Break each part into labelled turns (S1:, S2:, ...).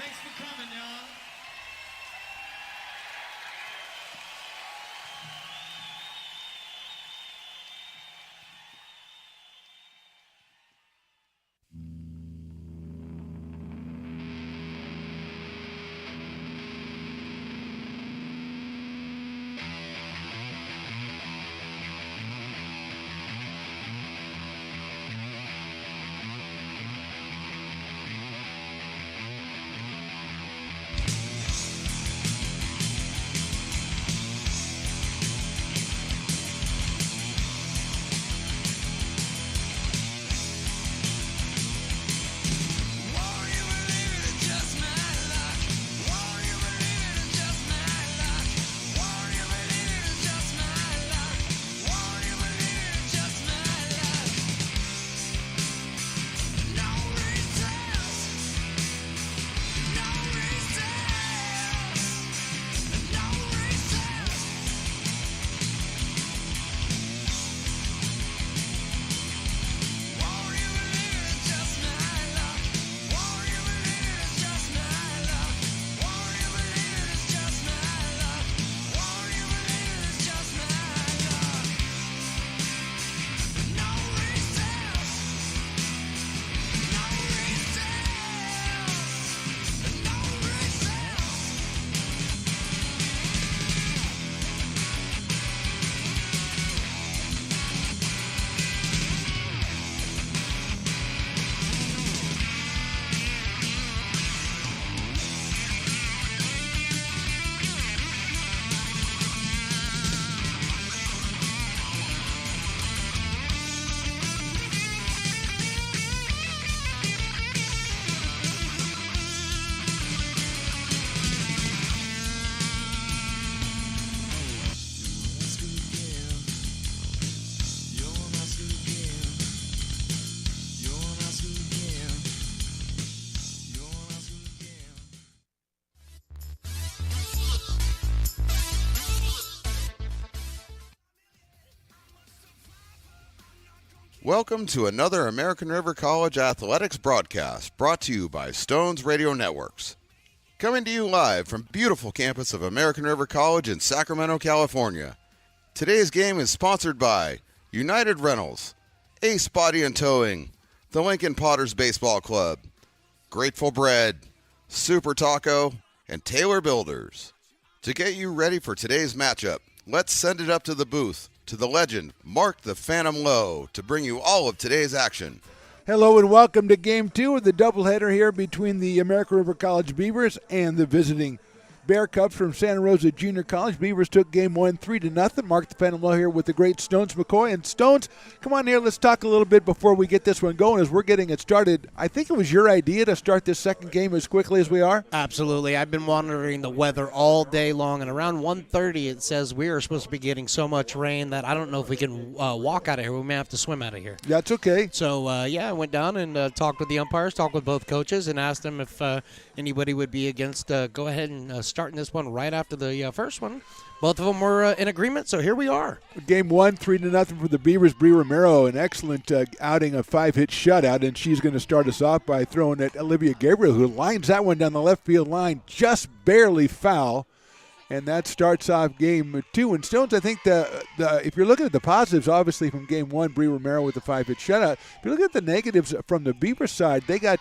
S1: Thanks for coming, y'all.
S2: Welcome to another American River College Athletics broadcast brought to you by Stones Radio Networks. Coming to you live from beautiful campus of American River College in Sacramento, California. Today's game is sponsored by United Rentals, Ace Body and Towing, the Lincoln Potters Baseball Club, Grateful Bread, Super Taco, and Taylor Builders. To get you ready for today's matchup, let's send it up to the booth to the legend, Mark the Phantom Lowe, to bring you all of today's action.
S3: Hello and welcome to Game 2 of the doubleheader here between the American River College Beavers and the visiting Bear Cubs from Santa Rosa Junior College. Beavers took Game 1 3-0. Mark the Phantom Lowe here with the great Stones McCoy. And Stones, come on here, let's talk a little bit before we get this one going as we're getting it started. I think it was your idea to start this second game as quickly as we are?
S4: Absolutely. I've been monitoring the weather all day long, and around 1:30 it says we are supposed to be getting so much rain that I don't know if we can walk out of here. We may have to swim out of here.
S3: That's okay.
S4: So, I went down and talked with the umpires, talked with both coaches, and asked them if anybody would be against go ahead and starting this one right after the first one. Both of them were in agreement, so here we are.
S3: Game 1, 3-0 for the Beavers. Brie Romero, an excellent outing, a 5-hit shutout, and she's going to start us off by throwing at Olivia Gabriel, who lines that one down the left field line, just barely foul. And that starts off Game 2. And Stones, I think if you're looking at the positives, obviously from Game 1, Brie Romero with the 5-hit shutout. If you look at the negatives from the Beavers side, they got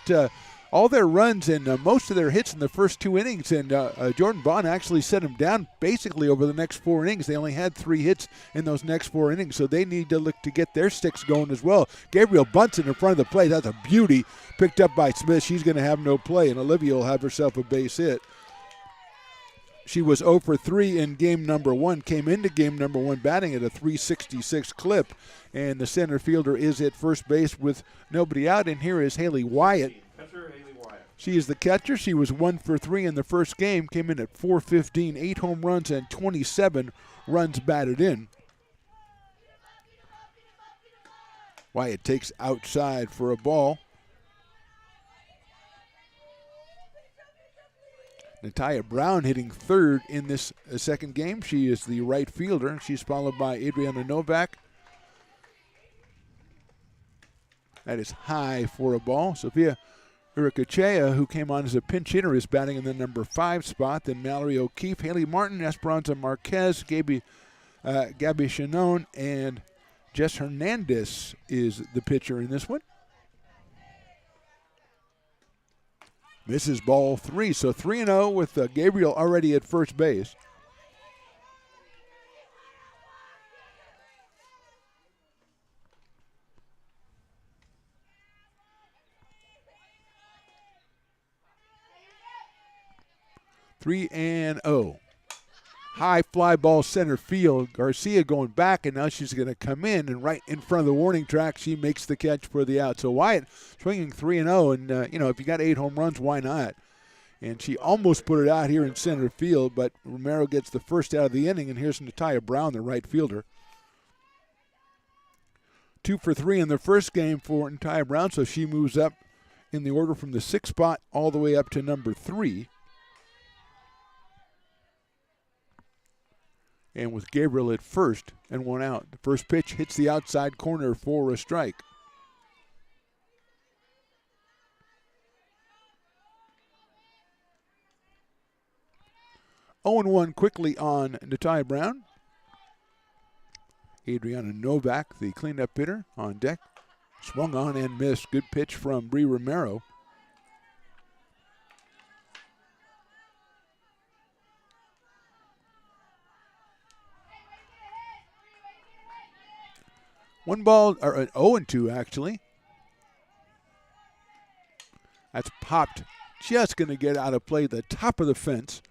S3: all their runs and most of their hits in the first 2 innings, and Jordan Bond actually set them down basically over the next 4 innings. They only had 3 hits in those next 4 innings, so they need to look to get their sticks going as well. Gabriel Bunsen in front of the plate. That's a beauty. Picked up by Smith. She's going to have no play, and Olivia will have herself a base hit. She was 0 for 3 in game number 1, came into game number 1 batting at a .366 clip, and the center fielder is at first base with nobody out, and here is Haley Wyatt. She is the catcher. She was 1 for 3 in the first game, came in at .415, 8 home runs and 27 runs batted in. Wyatt takes outside for a ball. Natalia Brown hitting third in this second game. She is the right fielder. She's followed by Adriana Novak. That is high for a ball. Sophia Uricachea, who came on as a pinch hitter, is batting in the number 5 spot. Then Mallory O'Keefe, Haley Martin, Esperanza Marquez, Gabby Chanone, and Jess Hernandez is the pitcher in this one. Misses ball 3, so 3-0 with Gabriel already at first base. Three and 0. High fly ball center field. Garcia going back, and now she's going to come in, and right in front of the warning track, she makes the catch for the out. So Wyatt swinging 3-0, and if you got 8 home runs, why not? And she almost put it out here in center field, but Romero gets the first out of the inning, and here's Natalia Brown, the right fielder. 2 for 3 in the first game for Natalia Brown, so she moves up in the order from the 6th spot all the way up to number 3. And with Gabriel at first and 1 out. The first pitch hits the outside corner for a strike. 0-1 quickly on Natalia Brown. Adriana Novak, the cleanup hitter, on deck. Swung on and missed. Good pitch from Bree Romero. One ball, or an 0-2 actually. That's popped. Just going to get out of play the top of the fence.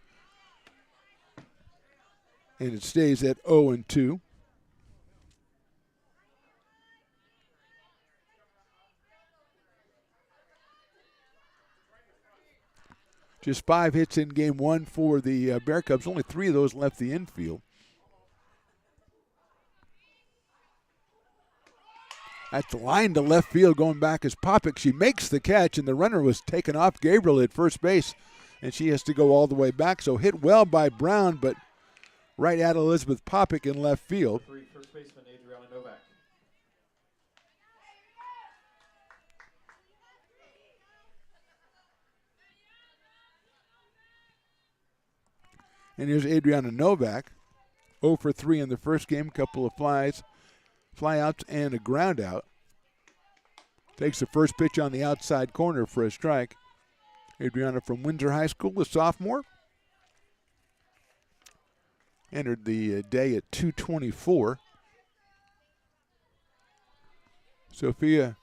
S3: And it stays at 0-2. Just 5 hits in game 1 for the Bear Cubs. Only 3 of those left the infield. That's the line to left field going back is Popik. She makes the catch, and the runner was taken off Gabriel at first base, and she has to go all the way back. So hit well by Brown, but right at Elizabeth Popik in left field.
S1: First baseman Adriana Novak.
S3: And here's Adriana Novak, 0 for 3 in the first game, couple of flyouts and a ground out. Takes the first pitch on the outside corner for a strike. Adriana from Windsor High School, a sophomore. Entered the day at 224. Sophia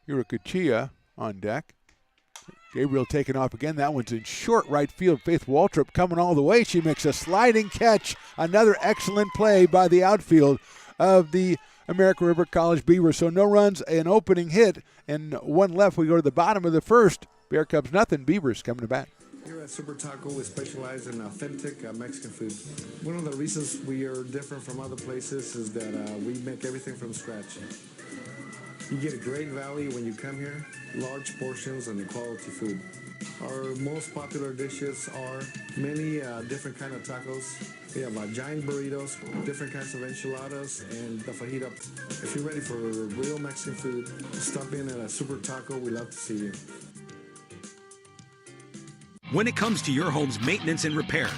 S3: Uricachea on deck. Gabriel taken off again. That one's in short right field. Faith Waltrip coming all the way. She makes a sliding catch. Another excellent play by the outfield of the American River College Beavers. So no runs, an opening hit, and 1 left. We go to the bottom of the first. Bear Cubs nothing. Beavers coming to bat.
S5: Here at Super Taco, we specialize in authentic Mexican food. One of the reasons we are different from other places is that we make everything from scratch. You get a great value when you come here, large portions and quality food. Our most popular dishes are many different kind of tacos. We have giant burritos, different kinds of enchiladas, and the fajita. If you're ready for real Mexican food, stop in at a Super Taco. We'd love to see you.
S6: When it comes to your home's maintenance and repairs,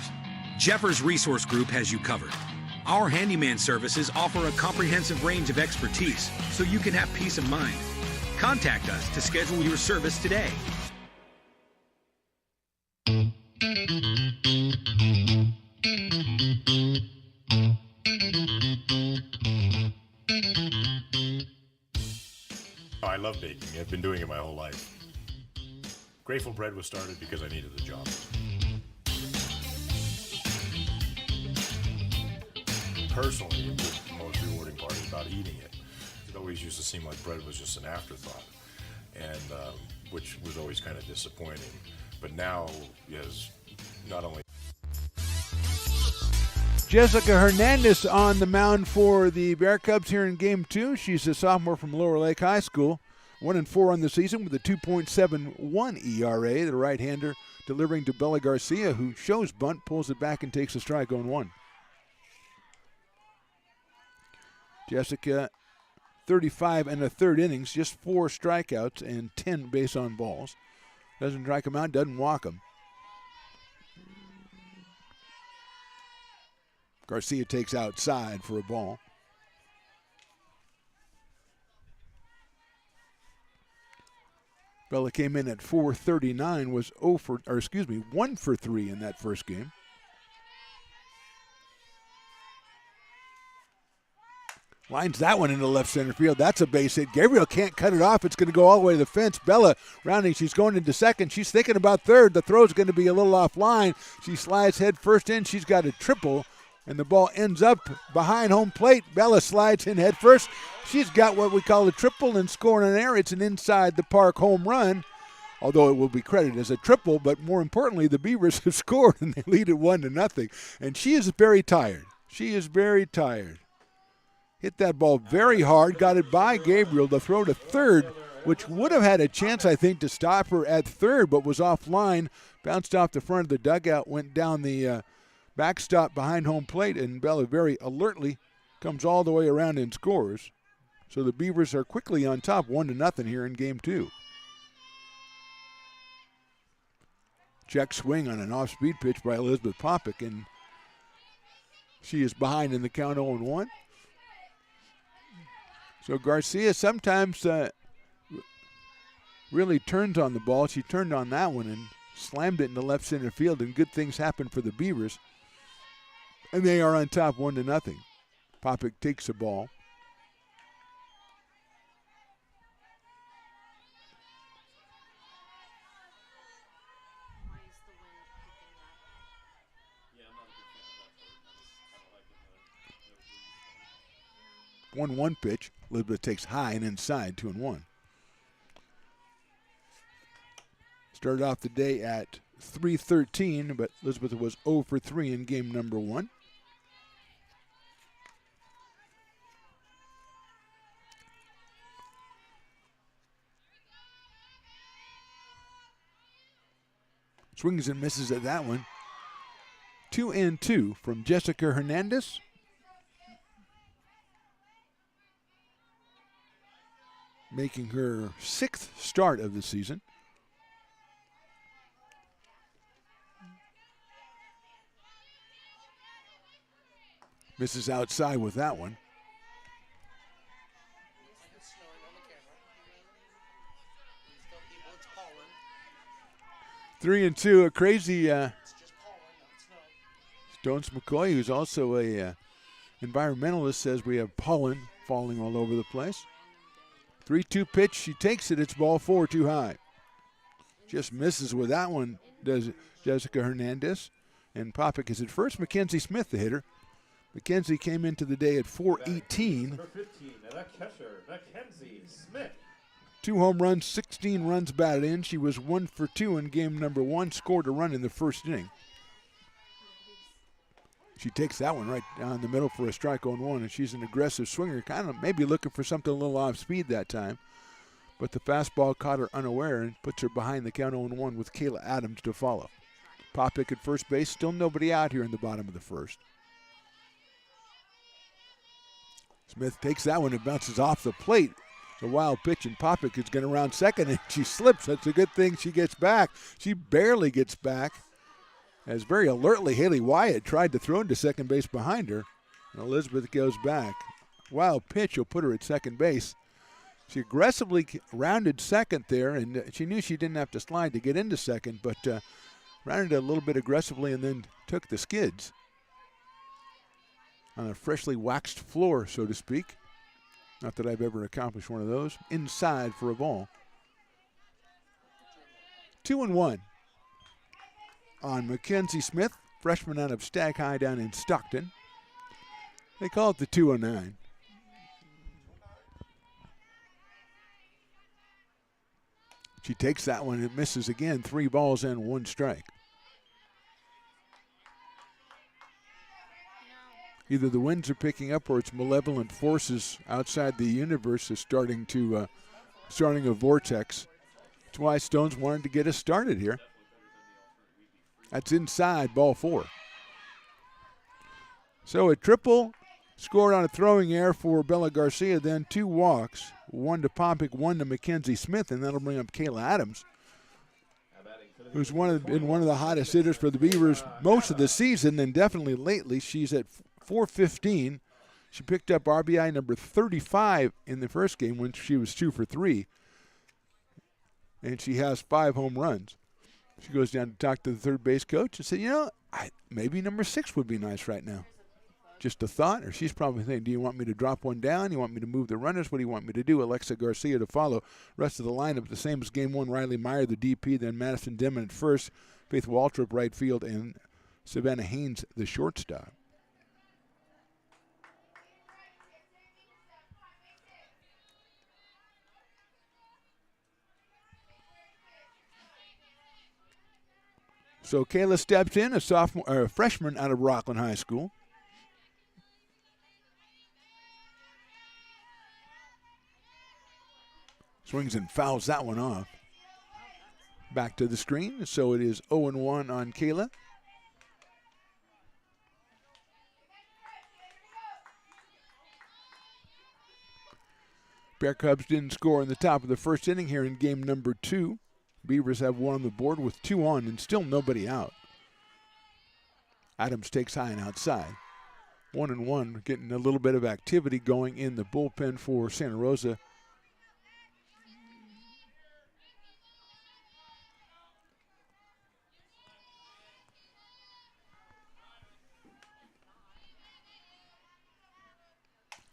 S6: Jeffers Resource Group has you covered. Our handyman services offer a comprehensive range of expertise so you can have peace of mind. Contact us to schedule your service today.
S7: I love baking. I've been doing it my whole life. Grateful Bread was started because I needed a job. Personally, the most rewarding part is about eating it. It always used to seem like bread was just an afterthought, and which was always kind of disappointing. But now, yes, not only.
S3: Jessica Hernandez on the mound for the Bear Cubs here in Game 2. She's a sophomore from Lower Lake High School. 1-4 on the season with a 2.71 ERA. The right-hander delivering to Bella Garcia, who shows bunt, pulls it back, and takes a strike on 1. Jessica, 35 and a third innings, just 4 strikeouts and 10 base on balls. Doesn't strike him out, doesn't walk him. Garcia takes outside for a ball. Bella came in at .439, was 1 for 3 in that first game. Lines that one into left center field. That's a base hit. Gabriel can't cut it off. It's going to go all the way to the fence. Bella rounding. She's going into second. She's thinking about third. The throw's going to be a little offline. She slides head first in. She's got a triple, and the ball ends up behind home plate. Bella slides in head first. She's got what we call a triple and scoring an error. It's an inside the park home run, although it will be credited as a triple. But more importantly, the Beavers have scored, and they lead it 1-0. And she is very tired. She is very tired. Hit that ball very hard, got it by Gabriel. The throw to third, which would have had a chance, I think, to stop her at third, but was offline. Bounced off the front of the dugout, went down the backstop behind home plate, and Bella very alertly comes all the way around and scores. So the Beavers are quickly on top, 1-0 here in game 2. Check swing on an off-speed pitch by Elizabeth Popick, and she is behind in the count 0-1. So Garcia sometimes really turns on the ball. She turned on that one and slammed it into left center field, and good things happen for the Beavers. And they are on top 1-0. Popick takes the ball.
S1: Yeah, I'm not a big fan of that.
S3: 1-1 pitch. Elizabeth takes high and inside, 2-1. Started off the day at .313, but Elizabeth was 0 for 3 in game number 1. Swings and misses at that one. 2-2 from Jessica Hernandez. Making her 6th start of the season. Misses outside with that one. Three and two, a crazy Stones McCoy, who's also a environmentalist, says we have pollen falling all over the place. 3-2 pitch, she takes it, it's ball 4, too high. Just misses with that one, does Jessica Hernandez. And Popick is at first. Mackenzie Smith, the hitter. Mackenzie came into the day at .418.
S1: For 15, and a catcher, Mackenzie Smith.
S3: 2 home runs, 16 runs batted in. She was 1 for 2 in game number 1, scored a run in the first inning. She takes that one right down the middle for a strike on 1, and she's an aggressive swinger, kind of maybe looking for something a little off speed that time. But the fastball caught her unaware and puts her behind the count 0-1 with Kayla Adams to follow. Popick at first base, still nobody out here in the bottom of the first. Smith takes that one and bounces off the plate. It's a wild pitch, and Popick is going to round second, and she slips. That's a good thing she gets back. She barely gets back. As very alertly, Haley Wyatt tried to throw into second base behind her, and Elizabeth goes back. Wild pitch will put her at second base. She aggressively rounded second there, and she knew she didn't have to slide to get into second, but rounded it a little bit aggressively and then took the skids on a freshly waxed floor, so to speak. Not that I've ever accomplished one of those. Inside for a ball. 2-1 on Mackenzie Smith, freshman out of Stag High down in Stockton. They call it the 2-9. She takes that one and misses again. 3 balls and 1 strike. Either the winds are picking up or it's malevolent forces outside the universe is starting a vortex. That's why Stones wanted to get us started here. That's inside, ball 4. So a triple scored on a throwing error for Bella Garcia, then 2 walks, 1 to Popick, 1 to Mackenzie Smith, and that'll bring up Kayla Adams. who's been one of the hottest hitters for the Beavers most of the season and definitely lately. She's at 415. She picked up RBI number 35 in the first game when she was 2 for 3. And she has 5 home runs. She goes down to talk to the third base coach and said, maybe number 6 would be nice right now. Just a thought, or she's probably thinking, do you want me to drop one down? You want me to move the runners? What do you want me to do? Alexa Garcia to follow. Rest of the lineup the same as game 1. Riley Meyer, the DP, then Madison Dimon at first, Faith Waltrip right field, and Savannah Haynes, the shortstop. So Kayla steps in, a freshman out of Rockland High School. Swings and fouls that one off. Back to the screen, so it is 0-1 on Kayla. Bear Cubs didn't score in the top of the first inning here in game number 2. Beavers have one on the board with 2 on and still nobody out. Adams takes high and outside. 1-1, getting a little bit of activity going in the bullpen for Santa Rosa.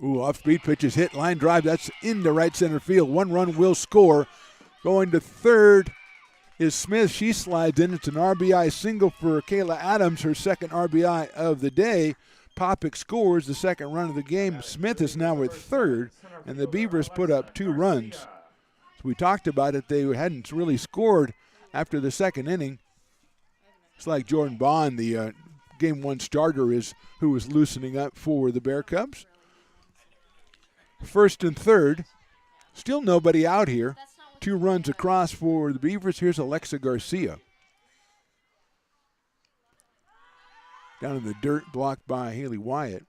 S3: Ooh, off-speed pitch is hit. Line drive, that's into right center field. 1 run will score. Going to third is Smith. She slides in. It's an RBI single for Kayla Adams, her second RBI of the day. Popick scores the second run of the game. Smith is now at third, and the Beavers put up 2 runs. So we talked about it. They hadn't really scored after the second inning. It's like Jordan Bond, the game 1 starter, who was loosening up for the Bear Cubs. First and third. Still nobody out here. 2 runs across for the Beavers. Here's Alexa Garcia. Down in the dirt, blocked by Haley Wyatt.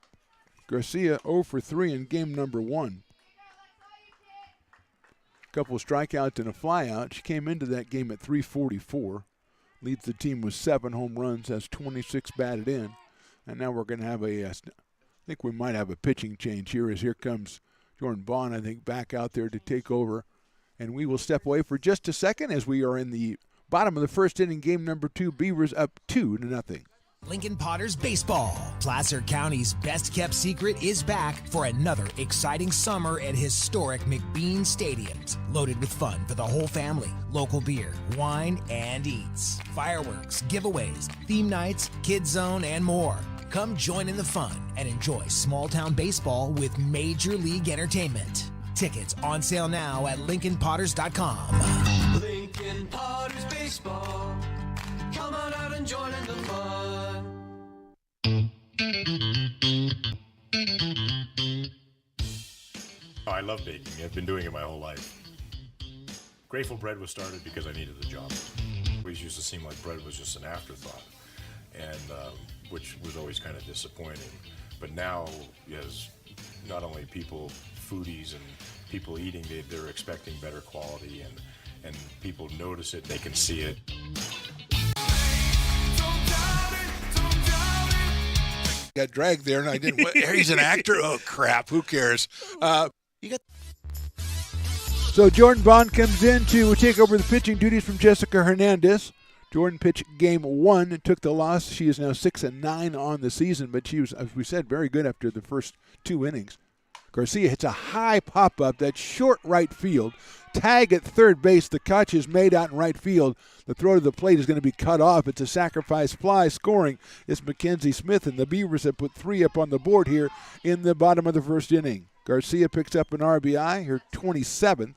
S3: Garcia 0 for 3 in game number 1. Couple of strikeouts and a flyout. She came into that game at 344. Leads the team with 7 home runs, has 26 batted in. And now we're going to have I think we might have a pitching change here, as here comes Jordan Bond, I think, back out there to take over. And we will step away for just a second as we are in the bottom of the first inning, game number 2. Beavers up 2-0.
S8: Lincoln Potters Baseball. Placer County's best-kept secret is back for another exciting summer at historic McBean Stadiums. Loaded with fun for the whole family. Local beer, wine, and eats. Fireworks, giveaways, theme nights, kids zone, and more. Come join in the fun and enjoy small-town baseball with Major League Entertainment. Tickets on sale now at LincolnPotters.com.
S9: Lincoln Potters Baseball. Come on out and join in the fun.
S7: Oh, I love baking. I've been doing it my whole life. Grateful Bread was started because I needed the job. It always used to seem like bread was just an afterthought, and which was always kind of disappointing. But now, as not only people, foodies and people eating, they're expecting better quality, and people notice it, they can see it.
S3: Got dragged there, and I didn't. He's an actor? Oh, crap. Who cares? So Jordan Bond comes in to take over the pitching duties from Jessica Hernandez. Jordan pitched game 1 and took the loss. She is now 6-9 on the season, but she was, as we said, very good after the first 2 innings. Garcia hits a high pop-up, that's short right field. Tag at third base. The catch is made out in right field. The throw to the plate is going to be cut off. It's a sacrifice fly. Scoring is Mackenzie Smith, and the Beavers have put 3 up on the board here in the bottom of the first inning. Garcia picks up an RBI, her 27th.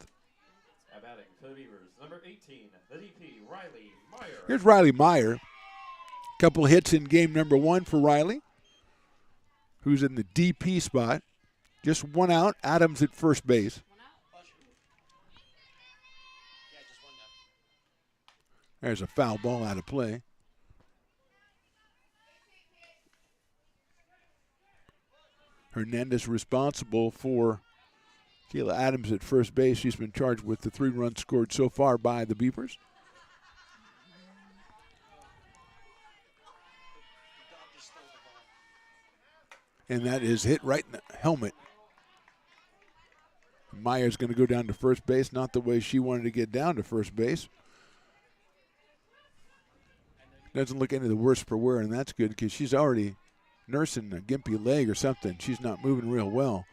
S1: Batting for the Beavers, number 18, the DP, Riley Meyer.
S3: Here's Riley Meyer. Couple hits in game number 1 for Riley, who's in the DP spot. Just 1 out. Adams at first base. There's a foul ball out of play. Hernandez responsible for Kayla Adams at first base. She's been charged with the 3 runs scored so far by the Beavers. and that is hit right in the helmet. Meyer's going to go down to first base, not the way she wanted to get down to first base. Doesn't look any the worse for wear, and that's good because she's already nursing a gimpy leg or something. She's not moving real well.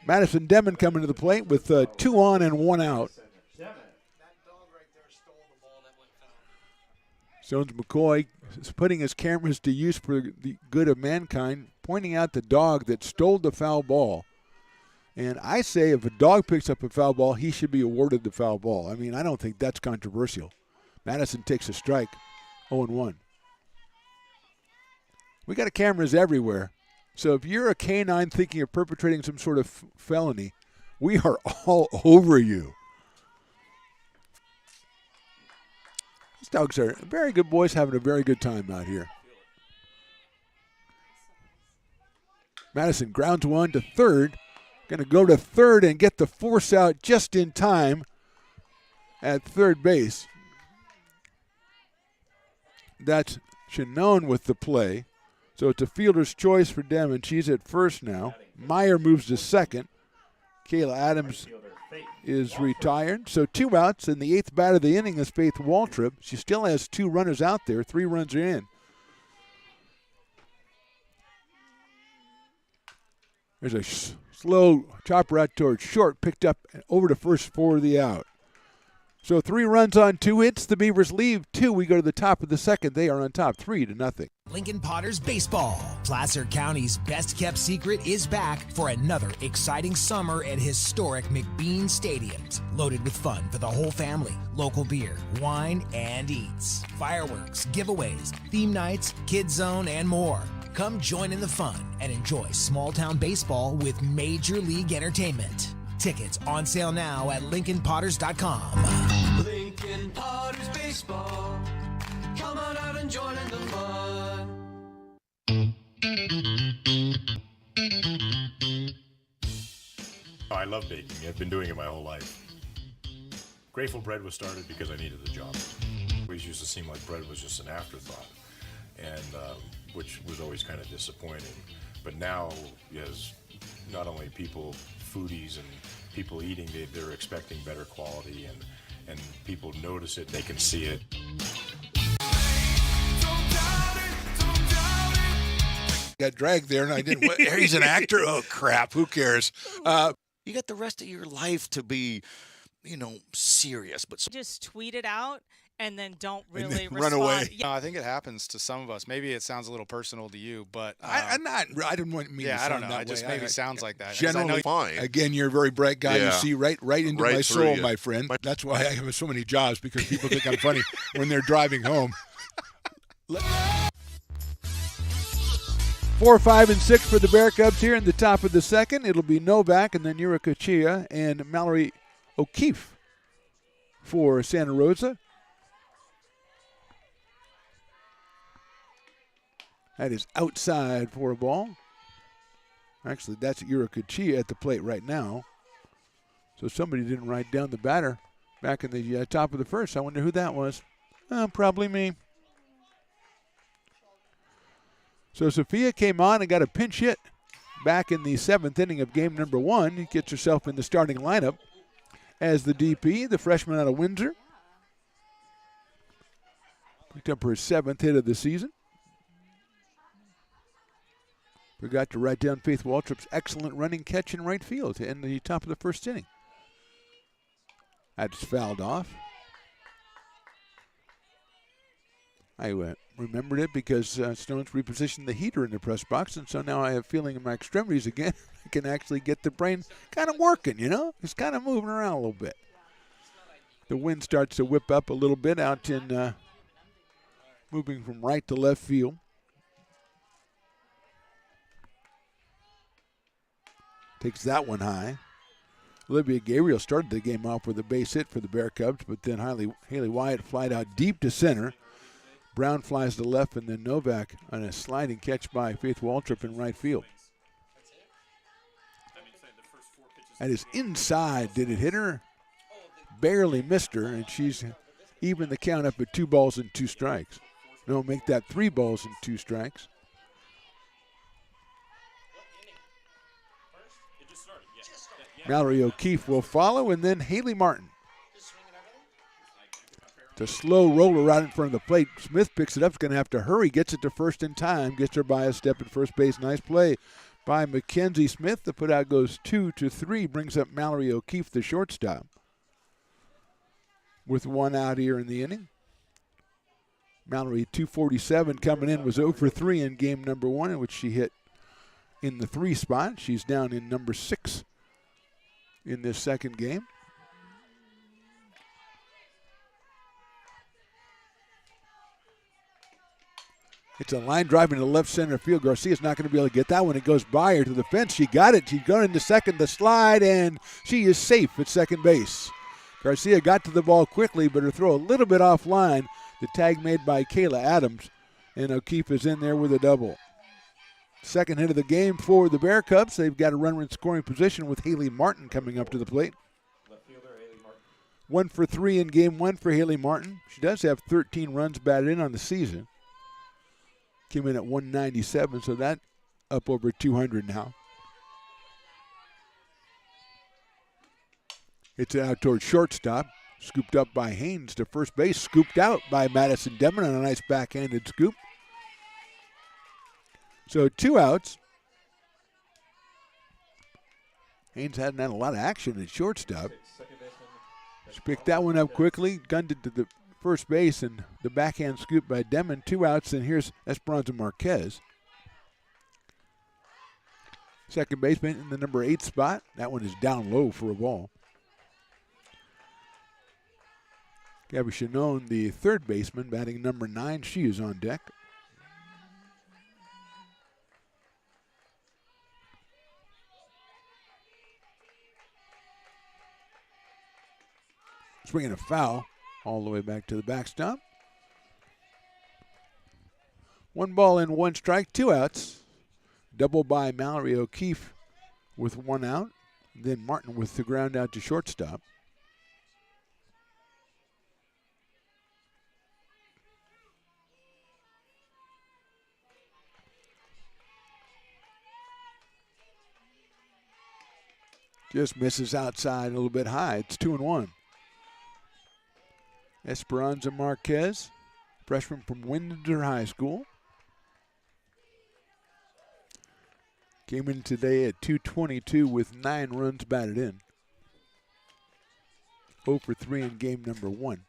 S3: Madison Demon coming to the plate with 2 on and 1 out. Stones McCoy is putting his cameras to use for the good of mankind, pointing out the dog that stole the foul ball. And I say if a dog picks up a foul ball, he should be awarded the foul ball. I mean, I don't think that's controversial. Madison takes a strike, 0-1. We got cameras everywhere. So if you're a canine thinking of perpetrating some sort of felony, we are all over you. These dogs are very good boys having a very good time out here. Madison grounds one to third. Going to go to third and get the force out just in time at third base. That's Shannon with the play. So it's a fielder's choice for Demon. She's at first now. Meyer moves to second. Kayla Adams is retired. So 2 outs, and the 8th bat of the inning is Faith Waltrip. She still has 2 runners out there. 3 runs are in. There's a slow chopper out towards short, picked up over to first for the out. So 3 runs on 2 hits. The Beavers leave 2. We go to the top of the second. They are on top 3-0.
S8: Lincoln Potters Baseball. Placer County's best-kept secret is back for another exciting summer at historic McBean Stadiums. Loaded with fun for the whole family. Local beer, wine, and eats. Fireworks, giveaways, theme nights, kids zone, and more. Come join in the fun and enjoy small-town baseball with Major League Entertainment. Tickets on sale now at LincolnPotters.com.
S9: Lincoln Potters Baseball. Come on out and join in the fun.
S7: I love baking. I've been doing it my whole life. Grateful Bread was started because I needed the job. It always used to seem like bread was just an afterthought, and which was always kind of disappointing. But now, as not only people, foodies and people eating, they're expecting better quality, and people notice it, they can see it.
S3: Got dragged there, and I didn't. He's an actor? Oh, crap. Who cares?
S10: You got the rest of your life to be, serious. But
S11: just tweet it out and then don't really
S3: run away.
S11: Yeah.
S12: I think it happens to some of us. Maybe it sounds a little personal to you, but
S3: I didn't want me.
S12: Yeah,
S3: to
S12: I don't
S3: sound
S12: know.
S3: that
S12: It just
S3: way.
S12: maybe sounds like that.
S2: Generally fine.
S3: Again, you're a very bright guy.
S2: Yeah.
S3: You see right into
S2: Right
S3: my
S2: through
S3: soul,
S2: you.
S3: my friend. That's why I have so many jobs, because people think I'm funny when they're driving home. 4, 5, and 6 for the Bear Cubs here in the top of the second. It'll be Novak and then Yurika Chia and Mallory O'Keefe for Santa Rosa. That is outside for a ball. Actually, that's Yurika Chia at the plate right now. So somebody didn't write down the batter back in the top of the first. I wonder who that was. Probably me. So Sophia came on and got a pinch hit back in the 7th inning of game number 1. He gets herself in the starting lineup as the DP, the freshman out of Windsor. Picked up her 7th hit of the season. Forgot to write down Faith Waltrip's excellent running catch in right field to end the top of the first inning. That's fouled off. I remembered it because Stones repositioned the heater in the press box, and so now I have feeling in my extremities again. I can actually get the brain kind of working, It's kind of moving around a little bit. The wind starts to whip up a little bit out in moving from right to left field. Takes that one high. Olivia Gabriel started the game off with a base hit for the Bear Cubs, but then Haley Wyatt flied out deep to center. Brown flies to left, and then Novak on a sliding catch by Faith Waltrip in right field. That is inside. Did it hit her? Barely missed her, and she's even the count up at 2 balls and 2 strikes. No, make that 3 balls and 2 strikes. Mallory O'Keefe will follow, and then Haley Martin. It's a slow roller out in front of the plate. Smith picks it up. Is going to have to hurry. Gets it to first in time. Gets her by a step at first base. Nice play by Mackenzie Smith. The putout goes 2-3. Brings up Mallory O'Keefe, the shortstop, with one out here in the inning. Mallory, 247 coming in, was 0 for 3 in game number 1, in which she hit in the 3 spot. She's down in number 6 in this second game. It's a line drive into left center field. Garcia's not going to be able to get that one. It goes by her to the fence. She got it. She's going into second, the slide, and she is safe at second base. Garcia got to the ball quickly, but her throw a little bit offline. The tag made by Kayla Adams, and O'Keefe is in there with a double. Second hit of the game for the Bear Cubs. They've got a runner in scoring position with Haley Martin coming up to the plate.
S1: Left fielder, Haley Martin.
S3: 1 for 3 in game 1 for Haley Martin. She does have 13 runs batted in on the season. Came in at 197, so that up over 200 now. It's out towards shortstop. Scooped up by Haynes to first base. Scooped out by Madison Demon on a nice backhanded scoop. So 2 outs. Haynes hadn't had a lot of action at shortstop. She picked that one up quickly, gunned it to the first base, and the backhand scoop by Demon. 2 outs, and here's Esperanza Marquez. Second baseman in the number 8 spot. That one is down low for a ball. Gabby Chanone, the third baseman, batting number 9. She is on deck. Swinging a foul all the way back to the backstop. 1 ball and 1 strike, 2 outs. Double by Mallory O'Keefe with 1 out. Then Martin with the ground out to shortstop. Just misses outside a little bit high. It's 2-1. Esperanza Marquez, freshman from Windsor High School. Came in today at 222 with 9 runs batted in. 0 for 3 in game number 1.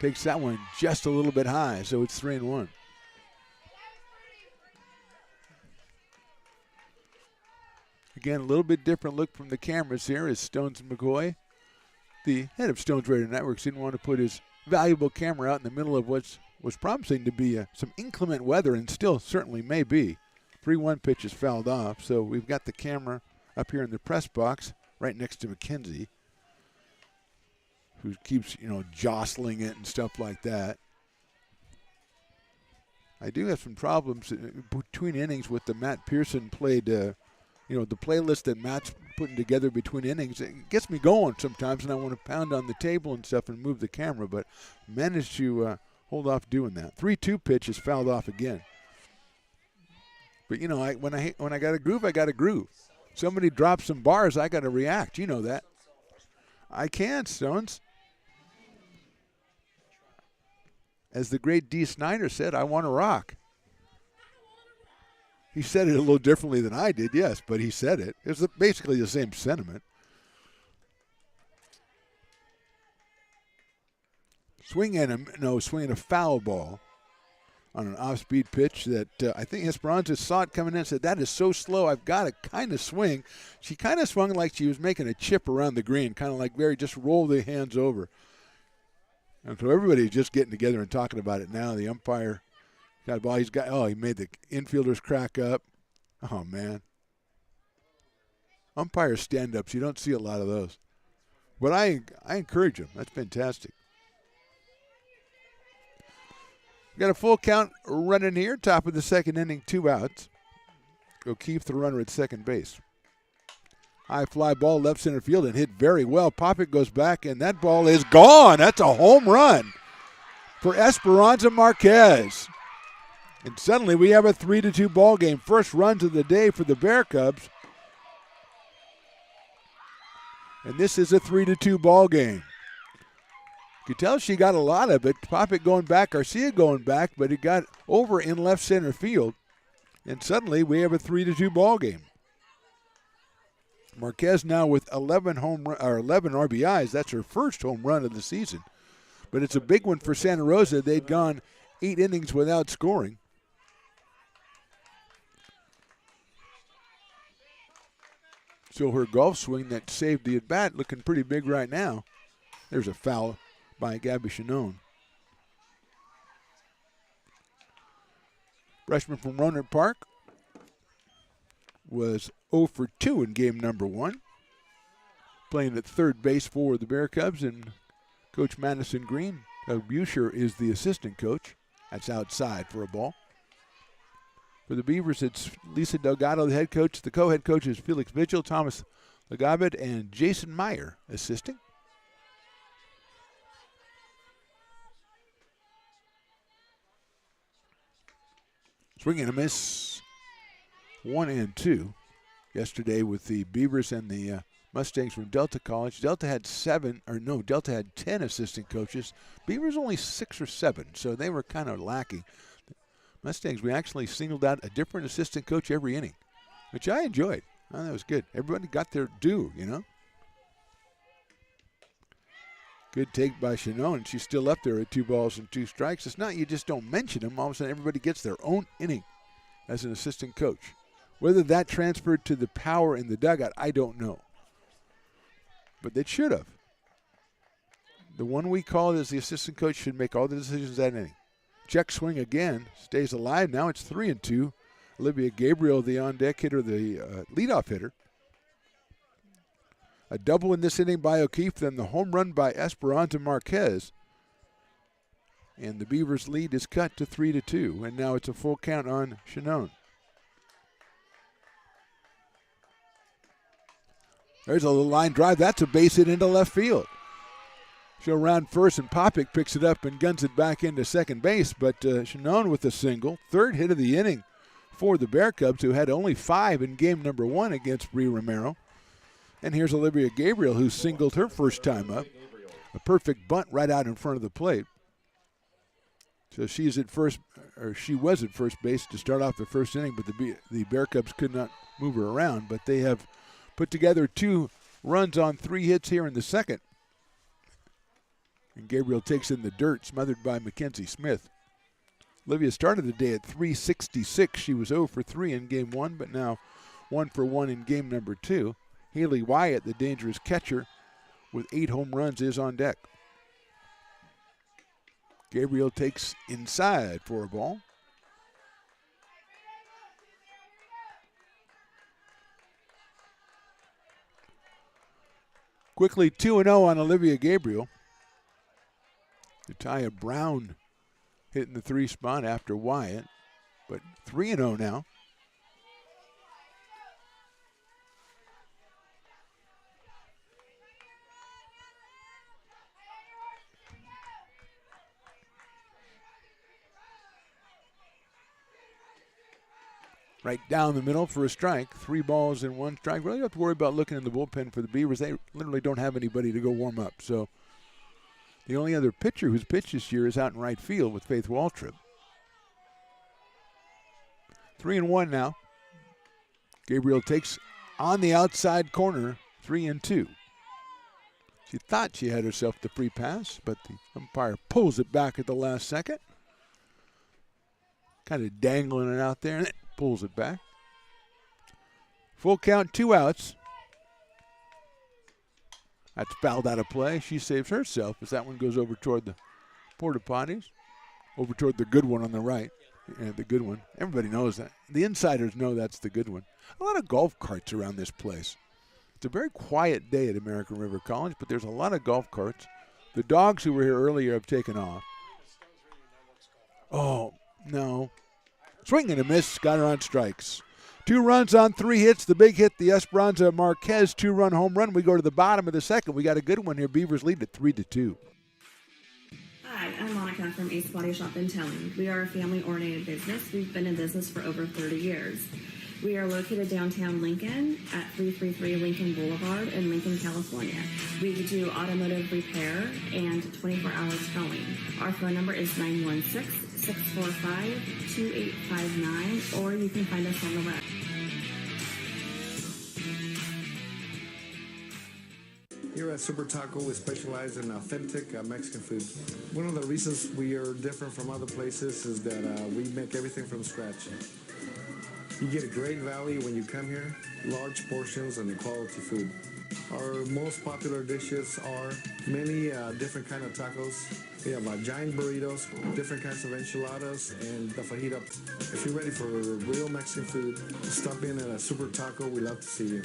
S3: Takes that one just a little bit high, so it's 3-1. Again, a little bit different look from the cameras here as Stones McCoy, the head of Stones Radio Networks, didn't want to put his valuable camera out in the middle of what was promising to be some inclement weather, and still certainly may be. 3-1 pitch is fouled off, so we've got the camera up here in the press box right next to Mackenzie, who keeps, jostling it and stuff like that. I do have some problems between innings with the Matt Pearson played the playlist that Matt's putting together between innings. It gets me going sometimes, and I want to pound on the table and stuff and move the camera, but managed to hold off doing that. 3-2 pitch is fouled off again. But, when I got a groove, I got a groove. Somebody drops some bars, I got to react. You know that. I can, Stones. As the great Dee Snider said, I want to rock. He said it a little differently than I did, yes, but he said it. It was basically the same sentiment. Swinging a foul ball on an off-speed pitch that I think Esperanza saw it coming in and said, that is so slow, I've got to kind of swing. She kind of swung like she was making a chip around the green, kind of like just roll the hands over. And so everybody's just getting together and talking about it now. The umpire got a ball. He made the infielders crack up. Oh, man. Umpire stand-ups, you don't see a lot of those. But I encourage them. That's fantastic. Got a full count running here. Top of the second inning, 2 outs. O'Keefe, the runner at second base. High fly ball left center field and hit very well. Popick goes back, and that ball is gone. That's a home run for Esperanza Marquez. And suddenly we have a 3-2 ball game. First runs of the day for the Bear Cubs. And this is a 3-2 ball game. You could tell she got a lot of it. Popick going back, Garcia going back, but it got over in left center field. And suddenly we have a 3-2 ball game. Marquez now with 11 RBIs. That's her first home run of the season. But it's a big one for Santa Rosa. They'd gone 8 innings without scoring. So her golf swing that saved the at-bat looking pretty big right now. There's a foul by Gabby Chanone. Freshman from Rohnert Park was 0 for 2 in game number 1. Playing at third base for the Bear Cubs, and Coach Madison Green, Doug Buscher, is the assistant coach. That's outside for a ball. For the Beavers, it's Lisa Delgado, the head coach. The co-head coach is Felix Mitchell, Thomas Lagabit, and Jason Meyer assisting. Swing and a miss. 1 and 2. Yesterday with the Beavers and the Mustangs from Delta College. Delta had 10 assistant coaches. Beavers only 6 or 7, so they were kind of lacking. Mustangs, we actually singled out a different assistant coach every inning, which I enjoyed. Oh, that was good. Everybody got their due, you know. Good take by Chanone. She's still up there at 2 balls and 2 strikes. It's not you just don't mention them. All of a sudden, everybody gets their own inning as an assistant coach. Whether that transferred to the power in the dugout, I don't know. But they should have. The one we called as the assistant coach should make all the decisions that inning. Check swing again. Stays alive. Now it's 3 and 2. Olivia Gabriel, the on-deck hitter, the leadoff hitter. A double in this inning by O'Keefe, then the home run by Esperanza Marquez. And the Beavers' lead is cut to 3-2, and now it's a full count on Chanone. There's a little line drive. That's a base hit into left field. She'll round first, and Popick picks it up and guns it back into second base. But Chanone with a single, third hit of the inning for the Bear Cubs, who had only 5 in game number 1 against Bree Romero. And here's Olivia Gabriel, who singled her first time up. A perfect bunt right out in front of the plate. So she was at first base to start off the first inning, but the Bear Cubs could not move her around. But they have put together 2 runs on 3 hits here in the second. And Gabriel takes in the dirt, smothered by Mackenzie Smith. Olivia started the day at .366. She was 0 for 3 in game 1, but now 1 for 1 in game number 2. Haley Wyatt, the dangerous catcher, with 8 home runs, is on deck. Gabriel takes inside for a ball. Quickly 2-0 on Olivia Gabriel. Nataya Brown hitting the 3 spot after Wyatt, but 3-0 now. Right down the middle for a strike. 3 balls and 1 strike. Really don't have to worry about looking in the bullpen for the Beavers. They literally don't have anybody to go warm up. So the only other pitcher who's pitched this year is out in right field with Faith Waltrip. 3-1 now. Gabriel takes on the outside corner, 3-2. She thought she had herself the free pass, but the umpire pulls it back at the last second. Kind of dangling it out there, and it pulls it back. Full count, 2 outs. That's fouled out of play. She saves herself as that one goes over toward the porta potties, over toward the good one on the right. Yeah, the good one. Everybody knows that. The insiders know that's the good one. A lot of golf carts around this place. It's a very quiet day at American River College, but there's a lot of golf carts. The dogs who were here earlier have taken off. Oh, no. Swing and a miss. Got her on strikes. 2 runs on 3 hits. The big hit, the Esperanza Marquez 2-run home run. We go to the bottom of the second. We got a good one here. Beavers lead at 3-2.
S13: Hi, I'm Monica from Ace Body Shop in Towing. We are a family-oriented business. We've been in business for over 30 years. We are located downtown Lincoln at 333 Lincoln Boulevard in Lincoln, California. We do automotive repair and 24-hour towing. Our phone number is 916-645-2859, or you can find us on the web.
S5: Here at Super Taco, we specialize in authentic Mexican food. One of the reasons we are different from other places is that we make everything from scratch. You get a great value when you come here, large portions and quality food. Our most popular dishes are many different kind of tacos. We have giant burritos, different kinds of enchiladas, and the fajita. If you're ready for real Mexican food, stop in at a Super Taco. We'd love to see you.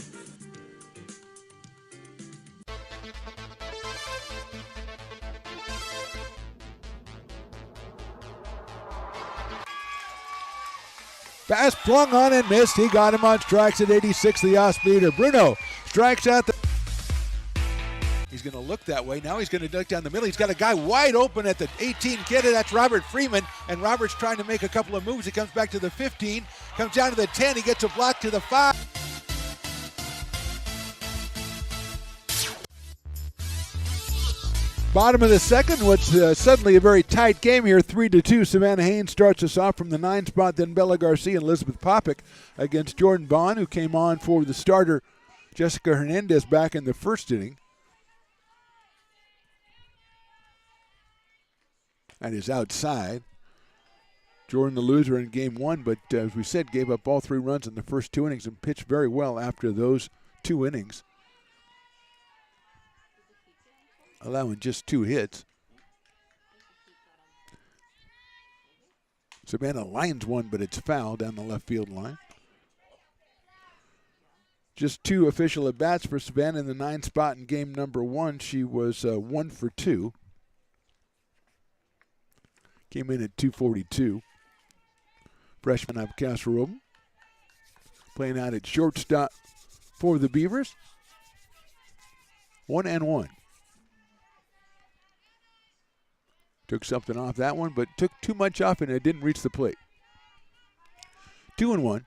S3: Pass flung on and missed. He got him on strikes at 86, the off-speeder. Bruno strikes out the... He's going to look that way. Now he's going to duck down the middle. He's got a guy wide open at the 18 kid. That's Robert Freeman. And Robert's trying to make a couple of moves. He comes back to the 15, comes down to the 10. He gets a block to the 5. Bottom of the second, what's suddenly a very tight game here, 3-2. Savannah Haynes starts us off from the 9 spot, then Bella Garcia and Elizabeth Popick against Jordan Bond, who came on for the starter, Jessica Hernandez, back in the first inning. That is outside. Jordan, the loser in game 1, but as we said, gave up all 3 runs in the first 2 innings and pitched very well after those 2 innings, allowing just 2 hits. Savannah lines one, but it's foul down the left field line. Just 2 official at-bats for Savannah in the 9 spot in game number 1. She was 1 for 2. Came in at 242. Freshman out of Castle Roble. Playing out at shortstop for the Beavers. 1-1. Took something off that one, but took too much off and it didn't reach the plate. 2-1.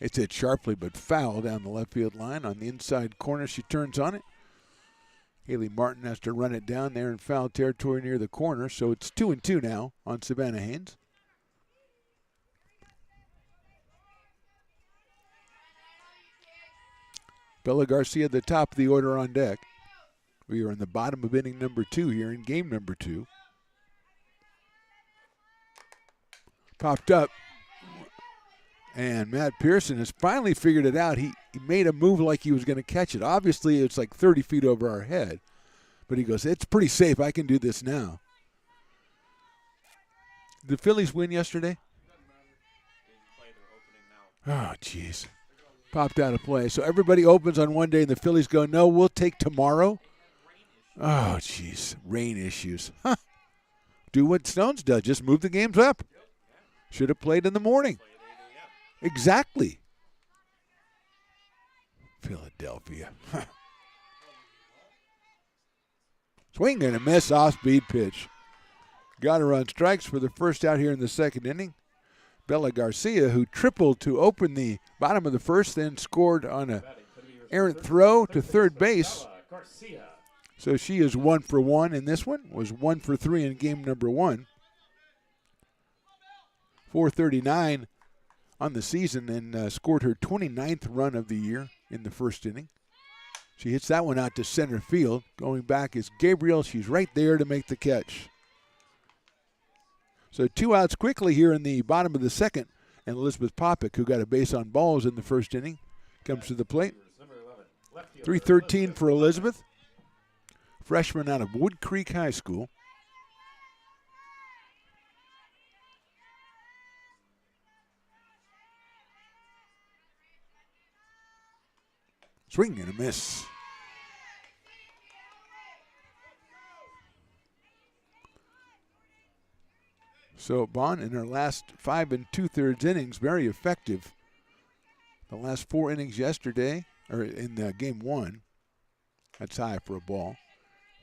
S3: It's hit sharply but foul down the left field line. On the inside corner, she turns on it. Haley Martin has to run it down there in foul territory near the corner, so it's 2-2 now on Savannah Haynes. Bella Garcia at the top of the order on deck. We are in the bottom of inning number 2 here in game number 2. Popped up. And Matt Pearson has finally figured it out. He made a move like he was going to catch it. Obviously, it's like 30 feet over our head. But he goes, it's pretty safe. I can do this now. Did the Phillies win yesterday? Oh, jeez. Popped out of play. So everybody opens on one day, and the Phillies go, no, we'll take tomorrow. Oh, jeez. Rain issues. Huh. Do what Stones does. Just move the games up. Should have played in the morning. Exactly. Philadelphia. Swing and a miss, off-speed pitch. Got her on strikes for the first out here in the second inning. Bella Garcia, who tripled to open the bottom of the first, then scored on a errant throw to third base. So she is 1 for 1 in this one. Was 1 for 3 in game number 1. 439 on the season and scored her 29th run of the year in the first inning. She hits that one out to center field. Going back is Gabriel. She's right there to make the catch. So 2 outs quickly here in the bottom of the second. And Elizabeth Popick, who got a base on balls in the first inning, comes to the plate. 3:13 for Elizabeth. Freshman out of Wood Creek High School. Swing and a miss. So Bond in her last 5 2/3 innings, very effective. The last 4 innings yesterday, or in game 1, that's high for a ball.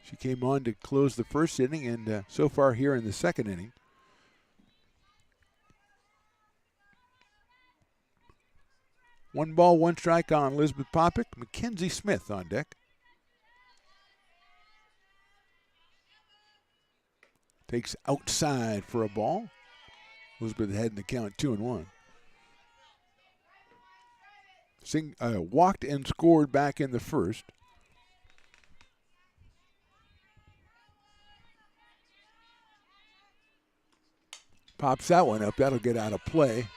S3: She came on to close the first inning, and so far here in the second inning. One ball, one strike on Elizabeth Popick. Mackenzie Smith on deck. Takes outside for a ball. Elizabeth ahead in the count 2-1. Walked and scored back in the first. Pops that one up. That'll get out of play.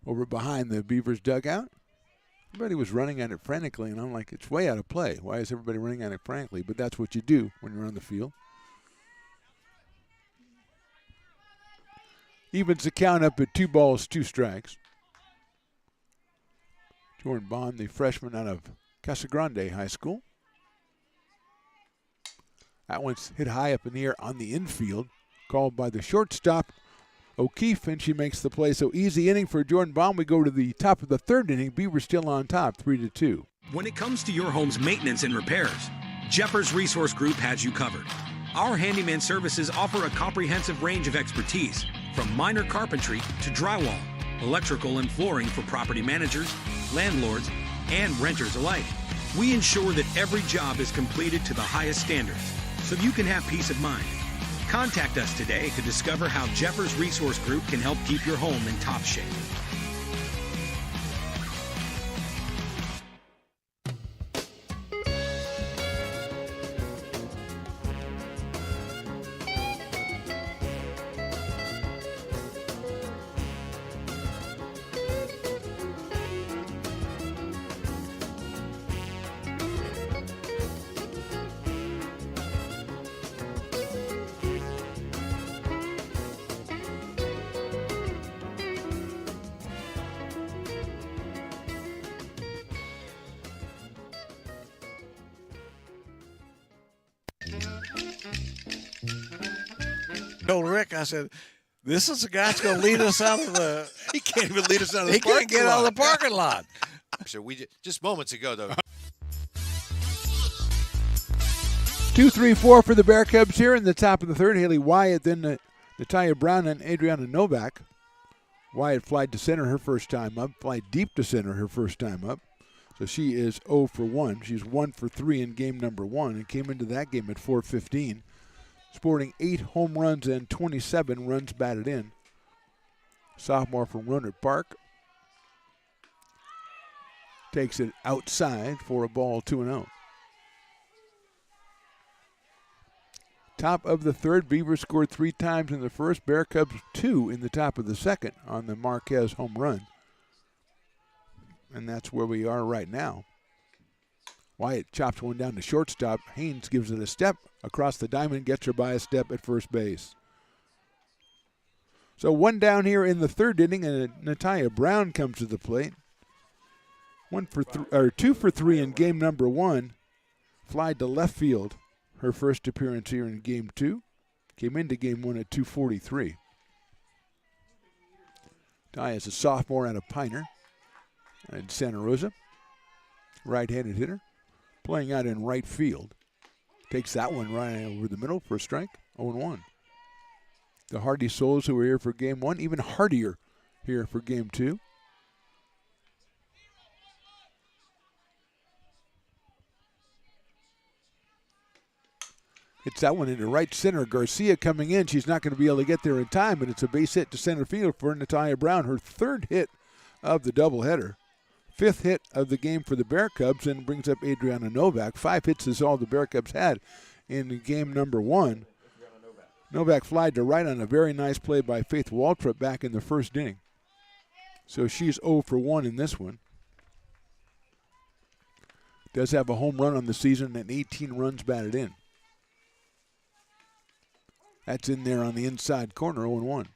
S3: Over behind the Beavers dugout. Everybody was running at it frantically, and I'm like, it's way out of play. Why is everybody running at it frantically? But that's what you do when you're on the field. Evens the count up at 2 balls, 2 strikes. Jordan Bond, the freshman out of Casa Grande High School. That one's hit high up in the air on the infield. Called by the shortstop, O'Keefe, and she makes the play. So easy inning for Jordan Baum. We go to the top of the 3rd inning. Beavers still on top, 3-2.
S6: When it comes to your home's maintenance and repairs, Jeffers Resource Group has you covered. Our handyman services offer a comprehensive range of expertise, from minor carpentry to drywall, electrical and flooring for property managers, landlords, and renters alike. We ensure that every job is completed to the highest standards, so you can have peace of mind. Contact us today to discover how Jeffers Resource Group can help keep your home in top shape.
S14: Told Rick, I said, this is the guy that's going to lead us out of the.
S10: He can't even lead us out of the
S14: He
S10: parking
S14: can't get
S10: lot.
S14: out of the parking lot.
S10: So we just moments ago, though.
S3: 2-3-4 for the Bear Cubs here in the top of the 3rd. Haley Wyatt, then Natalia Brown and Adriana Novak. Wyatt flied to center her first time up, flied deep to center her first time up. So she is 0 for 1. She's 1 for 3 in game number 1 and came into that game at .415. Sporting 8 home runs and 27 runs batted in. Sophomore from Rohnert Park. Takes it outside for a ball, 2-0. Top of the 3rd, Beavers scored 3 times in the first. Bear Cubs 2 in the top of the 2nd on the Marquez home run. And that's where we are right now. Wyatt chops one down to shortstop. Haynes gives it a step across the diamond, gets her by a step at first base. So one down here in the 3rd inning, and Natalia Brown comes to the plate. 2 for 3 in game number 1. Flied to left field. Her first appearance here in game 2. Came into game 1 at .243. Ty is a sophomore out of Piner and Santa Rosa. Right-handed hitter. Playing out in right field. Takes that one right over the middle for a strike. 0-1. The Hardy Souls, who were here for game 1, even hardier here for game 2. Hits that one into right center. Garcia coming in. She's not going to be able to get there in time, but it's a base hit to center field for Natalia Brown. Her 3rd hit of the doubleheader. 5th hit of the game for the Bear Cubs, and brings up Adriana Novak. 5 hits is all the Bear Cubs had in game number 1. Novak flied to right on a very nice play by Faith Waltrip back in the 1st inning. So she's 0 for 1 in this one. Does have a home run on the season and 18 runs batted in. That's in there on the inside corner, 0-1.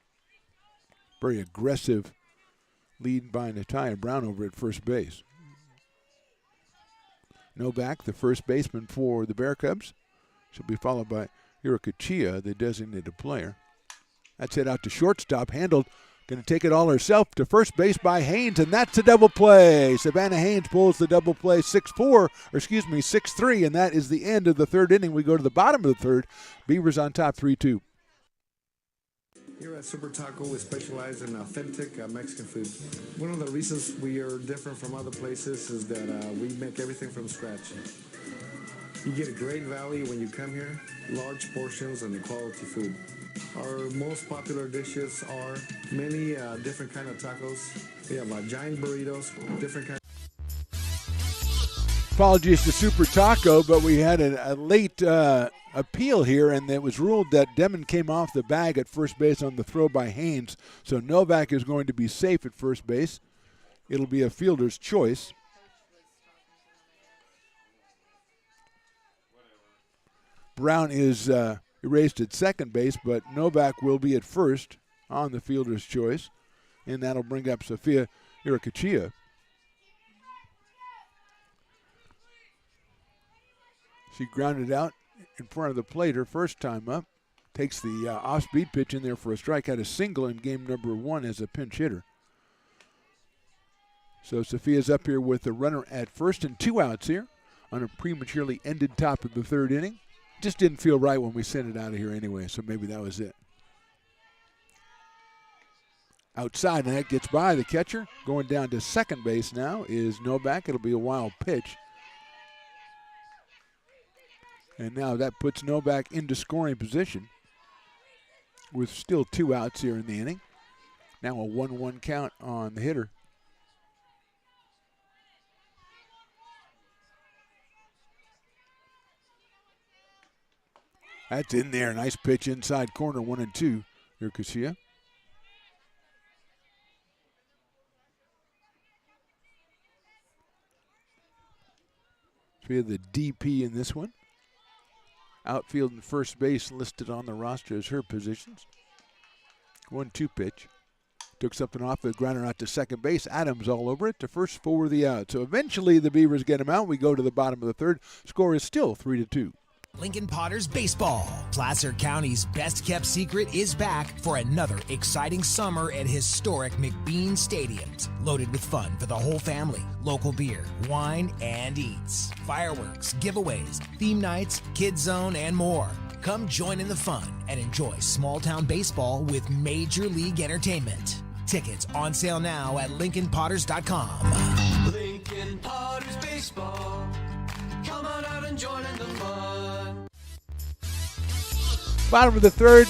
S3: Very aggressive lead by Natalia Brown over at first base. Novak, the first baseman for the Bear Cubs. She'll be followed by Hirokachiya, the designated player. That's hit out to shortstop, handled. Going to take it all herself to first base by Haynes, and that's a double play. Savannah Haynes pulls the double play 6-3, and that is the end of the third inning. We go to the bottom of the third. Beavers on top 3-2.
S5: Here at Super Taco, we specialize in authentic Mexican food. One of the reasons we are different from other places is that we make everything from scratch. You get a great value when you come here, large portions and quality food. Our most popular dishes are many different kind of tacos. We have giant burritos, different kinds.
S3: Apologies to Super Taco, but we had a late appeal here, and it was ruled that Demon came off the bag at first base on the throw by Haynes. So Novak is going to be safe at first base. It'll be a fielder's choice. Brown is erased at second base, but Novak will be at first on the fielder's choice, and that'll bring up Sophia Hirokachiya. She grounded out in front of the plate her first time up. Takes the off-speed pitch in there for a strike. Had a single in game number 1 as a pinch hitter. So Sophia's up here with a runner at first and 2 outs here on a prematurely ended top of the third inning. Just didn't feel right when we sent it out of here anyway, so maybe that was it. Outside, and that gets by the catcher. Going down to second base now is Novak. It'll be a wild pitch. And now that puts Novak into scoring position with still 2 outs here in the inning. Now a 1-1 count on the hitter. That's in there. Nice pitch inside corner, 1-2. Hirokachiya. So we have the DP in this one. Outfield and first base listed on the roster as her positions. 1-2 pitch. Took something off the grounder out to second base. Adams all over it to first for the out. So eventually the Beavers get him out. We go to the bottom of the third. Score is still 3-2.
S8: Lincoln Potters Baseball. Placer County's best-kept secret is back for another exciting summer at historic McBean Stadiums. Loaded with fun for the whole family, local beer, wine, and eats. Fireworks, giveaways, theme nights, kids zone, and more. Come join in the fun and enjoy small-town baseball with Major League Entertainment. Tickets on sale now at LincolnPotters.com.
S9: Lincoln Potters Baseball. Come on out and join in the fun.
S3: Bottom of the third.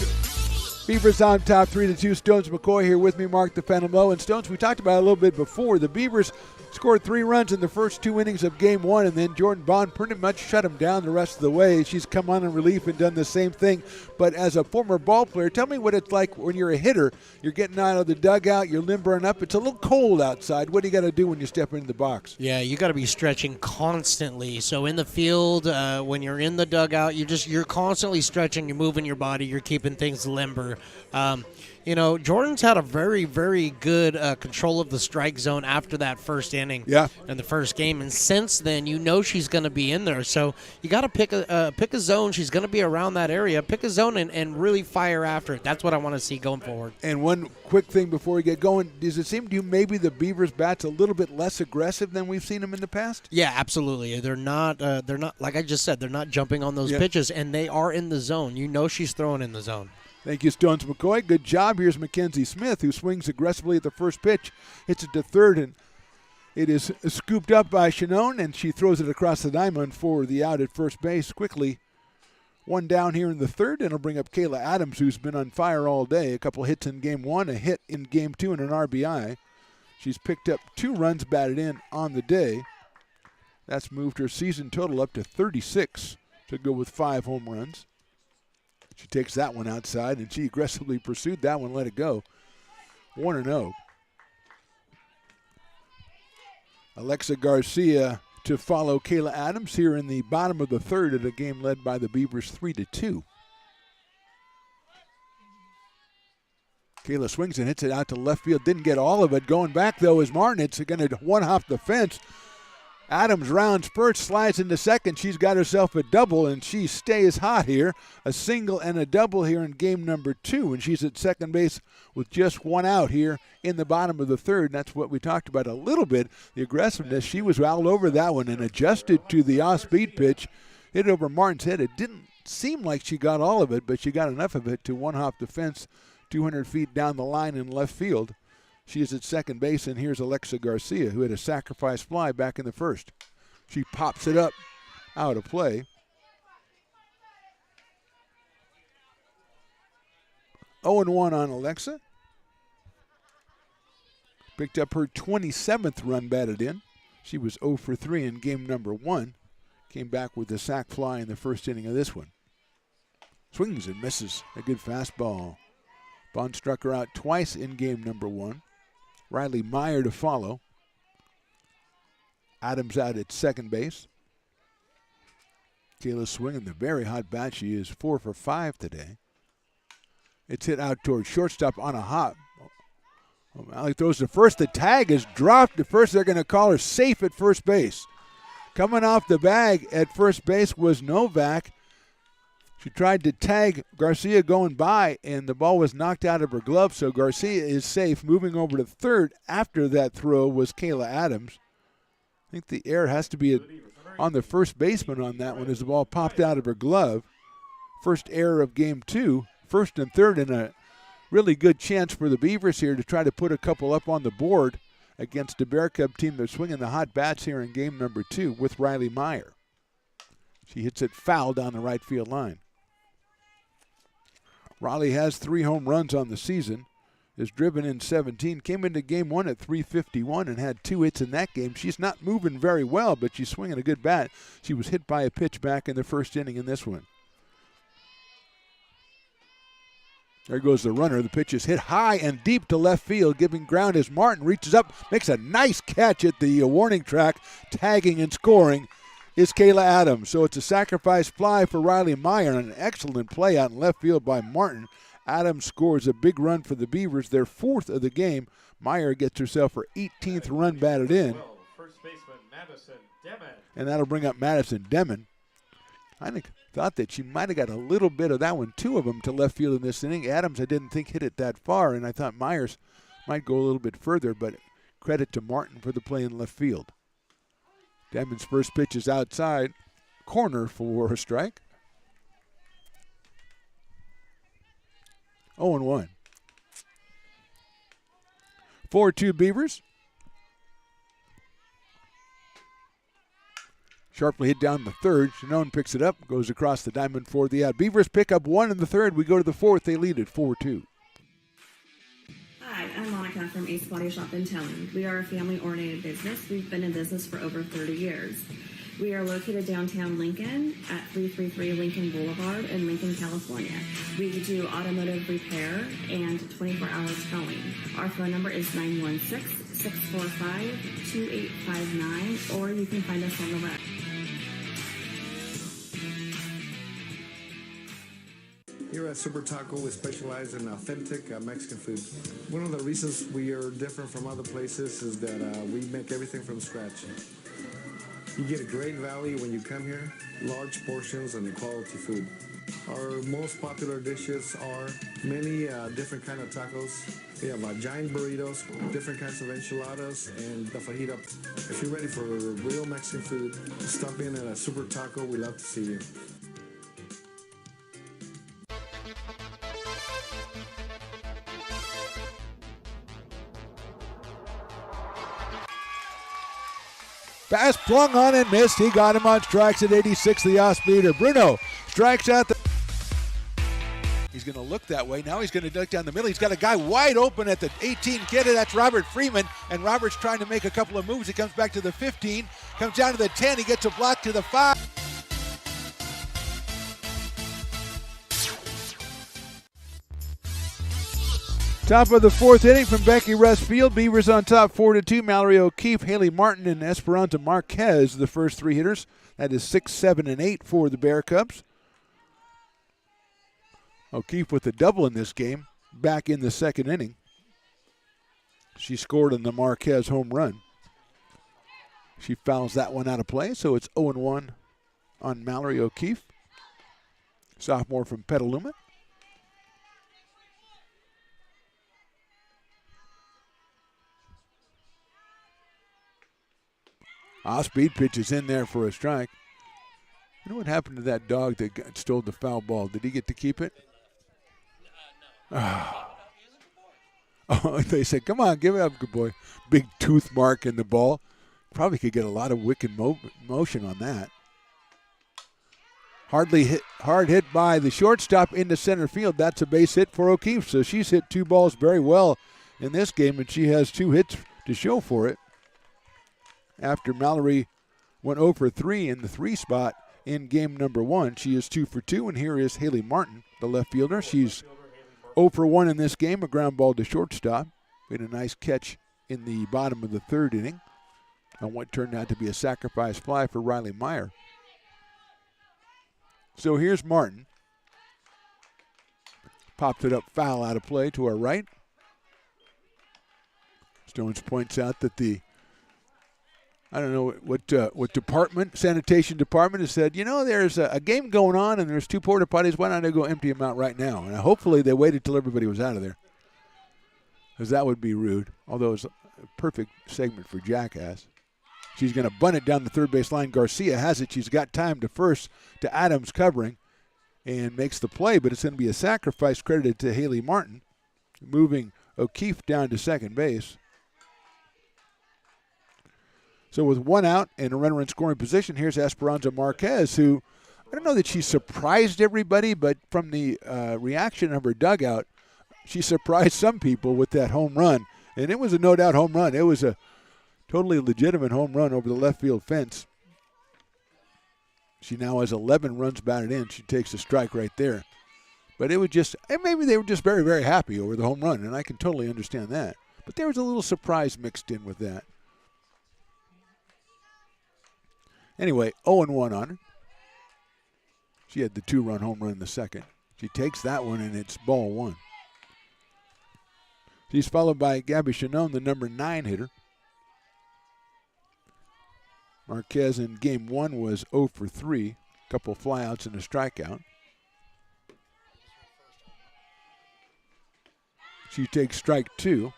S3: Beavers on top 3-2. Stones McCoy here with me, Mark the Phantom Lowe. And Stones, we talked about it a little bit before. The Beavers scored 3 runs in the first 2 innings of game 1, and then Jordan Bond pretty much shut them down the rest of the way. She's come on in relief and done the same thing. But as a former ball player, tell me what it's like when you're a hitter. You're getting out of the dugout, you're limbering up. It's a little cold outside. What do you got to do when you step into the box?
S4: Yeah, you got to be stretching constantly. So in the field, when you're in the dugout, you're constantly stretching. You're moving your body. You're keeping things limber. Jordan's had a very, very good control of the strike zone after that first inning in the first game. And since then, she's going to be in there. So you got to pick a zone. She's going to be around that area. Pick a zone and really fire after it. That's what I want to see going forward.
S3: And one quick thing before we get going, does it seem to you maybe the Beavers' bat's a little bit less aggressive than we've seen them in the past?
S4: Yeah, absolutely. They're not, like I just said, they're not jumping on those pitches, and they are in the zone. She's throwing in the zone.
S3: Thank you, Stones McCoy. Good job. Here's Mackenzie Smith, who swings aggressively at the first pitch. Hits it to third, and it is scooped up by Shannon, and she throws it across the diamond for the out at first base quickly. 1 down here in the third, and it'll bring up Kayla Adams, who's been on fire all day. A couple hits in game 1, a hit in game 2, and an RBI. She's picked up 2 runs batted in on the day. That's moved her season total up to 36 to go with 5 home runs. She takes that one outside, and she aggressively pursued that one, let it go. 1-0. Alexa Garcia to follow Kayla Adams here in the bottom of the third at a game led by the Beavers 3-2. Kayla swings and hits it out to left field. Didn't get all of it. Going back, though, is Martin. It's going to one-hop the fence. Adams rounds first, slides into second. She's got herself a double, and she stays hot here. A single and a double here in game number 2, and she's at second base with just one out here in the bottom of the third. And that's what we talked about a little bit, the aggressiveness. She was all over that one and adjusted to the off-speed pitch. Hit it over Martin's head. It didn't seem like she got all of it, but she got enough of it to one-hop the fence 200 feet down the line in left field. She is at second base, and here's Alexa Garcia, who had a sacrifice fly back in the first. She pops it up out of play. 0-1 on Alexa. Picked up her 27th run batted in. She was 0 for 3 in game number 1. Came back with a sac fly in the first inning of this one. Swings and misses. A good fastball. Bond struck her out twice in game number 1. Riley Meyer to follow. Adams out at second base. Kayla swinging the very hot bat. She is 4 for 5 today. It's hit out towards shortstop on a hop. O'Malley throws to first. The tag is dropped to first. They're going to call her safe at first base. Coming off the bag at first base was Novak. She tried to tag Garcia going by, and the ball was knocked out of her glove, so Garcia is safe. Moving over to third after that throw was Kayla Adams. I think the error has to be on the first baseman on that one as the ball popped out of her glove. First error of game 2. First and third, and a really good chance for the Beavers here to try to put a couple up on the board against the Bear Cub team. They're swinging the hot bats here in game number 2 with Riley Meyer. She hits it foul down the right field line. Raleigh has 3 home runs on the season, is driven in 17, came into game 1 at .351 and had 2 hits in that game. She's not moving very well, but she's swinging a good bat. She was hit by a pitch back in the first inning in this one. There goes the runner. The pitch is hit high and deep to left field, giving ground as Martin reaches up, makes a nice catch at the warning track, tagging and scoring is Kayla Adams. So it's a sacrifice fly for Riley Meyer, and an excellent play out in left field by Martin. Adams scores a big run for the Beavers, their 4th of the game. Meyer gets herself her 18th run batted in.
S1: First baseman Madison Demon.
S3: And that'll bring up Madison Demon. I thought that she might have got a little bit of that one, 2 of them to left field in this inning. Adams, I didn't think hit it that far, and I thought Myers might go a little bit further, but credit to Martin for the play in left field. Demon's first pitch is outside, corner for a strike. 0-1. 4-2 Beavers. Sharply hit down the third. Shannon picks it up, goes across the diamond for the out. Beavers pick up 1 in the third. We go to the 4th. They lead at 4-2.
S13: Hi, I'm Monica from Ace Body Shop in Telling. We are a family-oriented business. We've been in business for over 30 years. We are located downtown Lincoln at 333 Lincoln Boulevard in Lincoln, California. We do automotive repair and 24-hour towing. Our phone number is 916-645-2859, or you can find us on the web.
S5: Here at Super Taco, we specialize in authentic Mexican food. One of the reasons we are different from other places is that we make everything from scratch. You get a great value when you come here, large portions and quality food. Our most popular dishes are many different kind of tacos. We have giant burritos, different kinds of enchiladas, and the fajita. If you're ready for real Mexican food, stop in at a Super Taco. We'd love to see you.
S3: Pass flung on and missed. He got him on strikes at 86, the off-speeder. Bruno strikes out the... He's going to look that way. Now he's going to duck down the middle. He's got a guy wide open at the 18 kid. That's Robert Freeman. And Robert's trying to make a couple of moves. He comes back to the 15, comes down to the 10. He gets a block to the 5. Top of the 4th inning from Becky Russ Field. Beavers on top 4-2. Mallory O'Keefe, Haley Martin, and Esperanza Marquez, the first 3 hitters. That is 6, 7, and 8 for the Bear Cubs. O'Keefe with a double in this game, back in the 2nd inning. She scored on the Marquez home run. She fouls that one out of play, so it's 0-1 on Mallory O'Keefe, sophomore from Petaluma. Off-speed pitch is in there for a strike. You know what happened to that dog that stole the foul ball? Did he get to keep it? Oh, they said, come on, give it up, good boy. Big tooth mark in the ball. Probably could get a lot of wicked motion on that. Hard hit by the shortstop into center field. That's a base hit for O'Keefe. So she's hit 2 balls very well in this game, and she has 2 hits to show for it. After Mallory went 0 for 3 in the 3 spot in game number 1, she is 2 for 2, and here is Haley Martin, the left fielder. She's 0 for 1 in this game, a ground ball to shortstop. Made a nice catch in the bottom of the 3rd inning on what turned out to be a sacrifice fly for Riley Meyer. So here's Martin. Pops it up foul out of play to our right. Stones points out that I don't know what department, sanitation department has said, there's a game going on and there's 2 porta potties. Why don't I go empty them out right now? And hopefully they waited till everybody was out of there, because that would be rude, although it's a perfect segment for Jackass. She's going to bunt it down the third base line. Garcia has it. She's got time to first to Adams covering and makes the play, but it's going to be a sacrifice credited to Haley Martin, moving O'Keefe down to second base. So with 1 out and a runner in scoring position, here's Esperanza Marquez, who I don't know that she surprised everybody, but from the reaction of her dugout, she surprised some people with that home run. And it was a no-doubt home run. It was a totally legitimate home run over the left field fence. She now has 11 runs batted in. She takes a strike right there. But it was just, and maybe they were just very, very happy over the home run, and I can totally understand that. But there was a little surprise mixed in with that. Anyway, 0-1 on her. She had the 2-run home run in the second. She takes that one, and it's ball 1. She's followed by Gabby Chanone, the number 9 hitter. Marquez in game 1 was 0 for 3, a couple flyouts and a strikeout. She takes strike 2.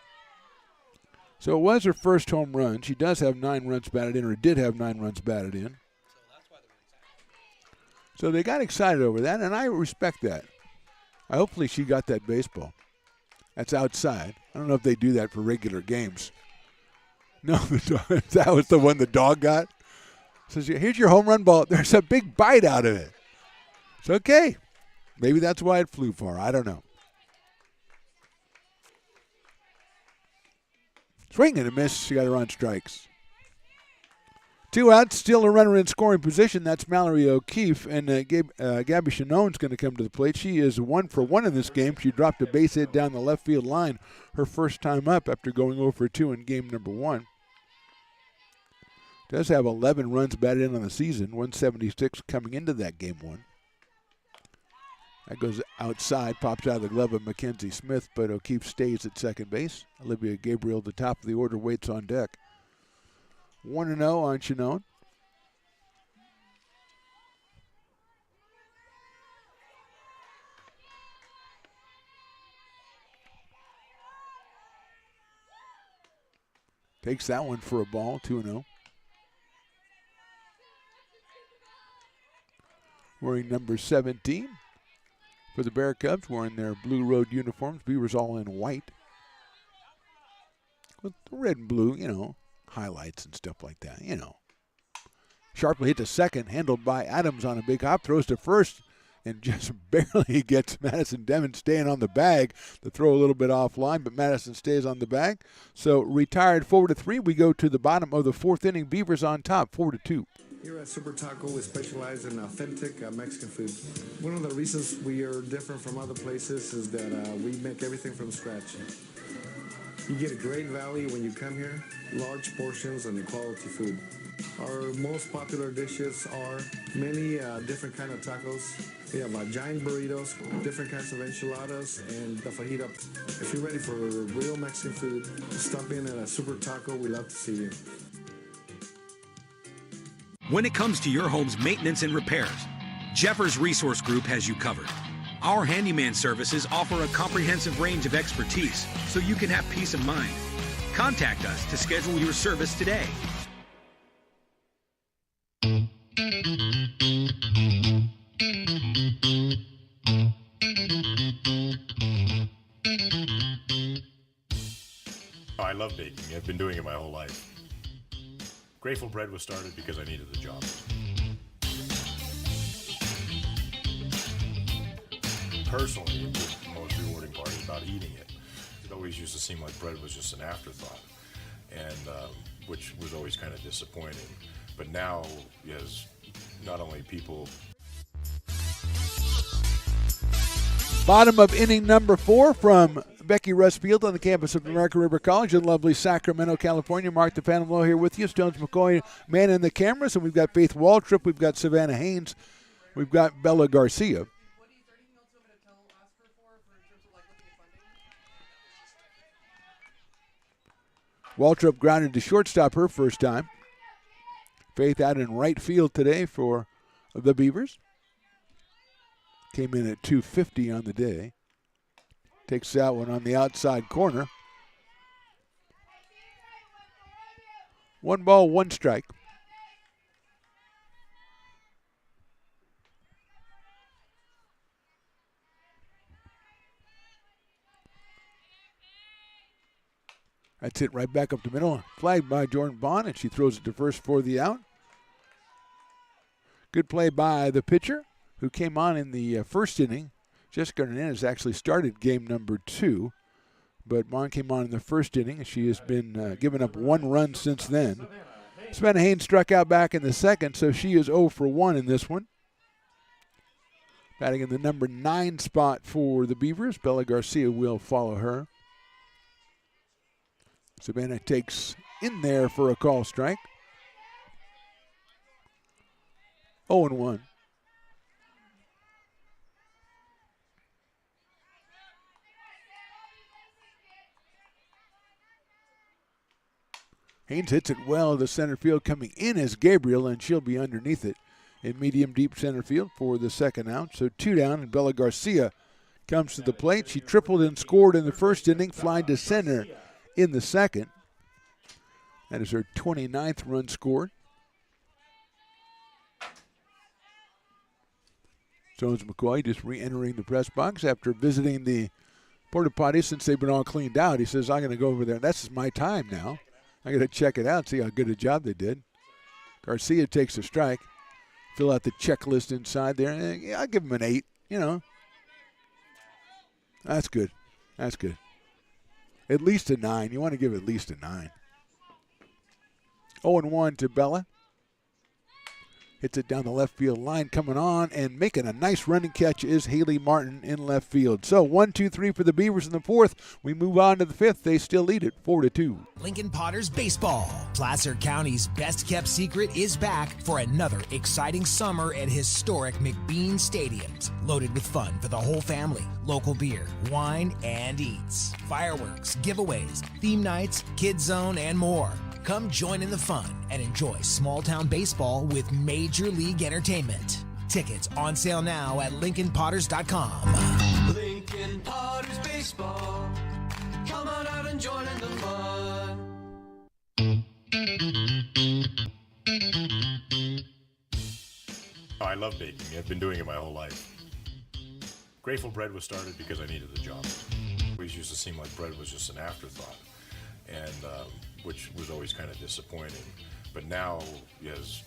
S3: So it was her first home run. She does have 9 runs batted in, or did have 9 runs batted in. So they got excited over that, and I respect that. Hopefully she got that baseball. That's outside. I don't know if they do that for regular games. No, that was the one the dog got. So here's your home run ball. There's a big bite out of it. It's okay. Maybe that's why it flew far. I don't know. Swing and a miss. She got her on strikes. 2 outs, still a runner in scoring position. That's Mallory O'Keefe, and Gabby Chanone's going to come to the plate. She is 1 for 1 in this game. She dropped a base hit down the left field line her first time up after going 0 for 2 in game number 1. Does have 11 runs batted in on the season, 176 coming into that game 1. That goes outside, pops out of the glove of Mackenzie Smith, but O'Keefe stays at second base. Olivia Gabriel, the top of the order, waits on deck. 1-0 on Chanone. Takes that one for a ball, 2-0. Wearing number 17 for the Bear Cubs, wearing their Blue Road uniforms. Beavers all in white. With red and blue, highlights and stuff like that, Sharply hit to second, handled by Adams on a big hop, throws to first, and just barely gets Madison Demon staying on the bag. The throw a little bit offline, but Madison stays on the bag. So retired 4-3. We go to the bottom of the 4th inning. Beavers on top, 4-2.
S5: Here at Super Taco, we specialize in authentic Mexican food. One of the reasons we are different from other places is that we make everything from scratch. You get a great value when you come here, large portions and quality food. Our most popular dishes are many different kind of tacos. We have giant burritos, different kinds of enchiladas, and the fajita. If you're ready for real Mexican food, stop in at a Super Taco. We love to see you.
S6: When it comes to your home's maintenance and repairs, Jeffers Resource Group has you covered. Our handyman services offer a comprehensive range of expertise so you can have peace of mind. Contact us to schedule your service today.
S7: Oh, I love baking. I've been doing it my whole life. Grateful Bread was started because I needed the job. Personally, the most rewarding part is about eating it. It always used to seem like bread was just an afterthought, and which was always kind of disappointing. But now, as not only people...
S3: Bottom of inning number 4 from Becky Russ Field on the campus of American River College in lovely Sacramento, California. Mark the Phantom Low here with you. Stones McCoy manning the cameras, and we've got Faith Waltrip, we've got Savannah Haynes, we've got Bella Garcia. Waltrip grounded to shortstop her first time. Faith out in right field today for the Beavers. Came in at 250 on the day. Takes that one on the outside corner. 1 ball, 1 strike. That's it right back up the middle. Flagged by Jordan Bond, and she throws it to first for the out. Good play by the pitcher, who came on in the first inning. Jessica Hernandez actually started game number 2, but Bond came on in the first inning. She has been giving up 1 run since then. Savannah Haynes struck out back in the second, so she is 0 for 1 in this one. Batting in the number 9 spot for the Beavers. Bella Garcia will follow her. Savannah takes in there for a call strike. 0-1. Haynes hits it well to center field. Coming in is Gabriel, and she'll be underneath it in medium deep center field for the second out. So 2 down, and Bella Garcia comes to the plate. She tripled and scored in the first inning, flying to center in the second. That is her 29th run scored. Jones McCoy just re-entering the press box after visiting the porta potty since they've been all cleaned out. He says, I'm going to go over there. That's my time now. I got to check it out, see how good a job they did. Garcia takes a strike. Fill out the checklist inside there. I'll give him an 8, you know. That's good. That's good. At least a 9. You want to give at least a 9. 0-1 to Bella. Hits it down the left field line. Coming on and making a nice running catch is Haley Martin in left field. So 1-2-3 for the Beavers in the 4th. We move on to the 5th. They still lead it 4-2.
S8: Lincoln Potters Baseball. Placer County's best kept secret is back for another exciting summer at historic McBean Stadiums. Loaded with fun for the whole family. Local beer, wine, and eats. Fireworks, giveaways, theme nights, kids zone, and more. Come join in the fun and enjoy small-town baseball with Major League Entertainment. Tickets on sale now at LincolnPotters.com.
S9: Lincoln Potters Baseball. Come on out and join in the fun.
S7: Oh, I love baking. I've been doing it my whole life. Grateful Bread was started because I needed the job. It always used to seem like bread was just an afterthought, and which was always kind of disappointing. But now, as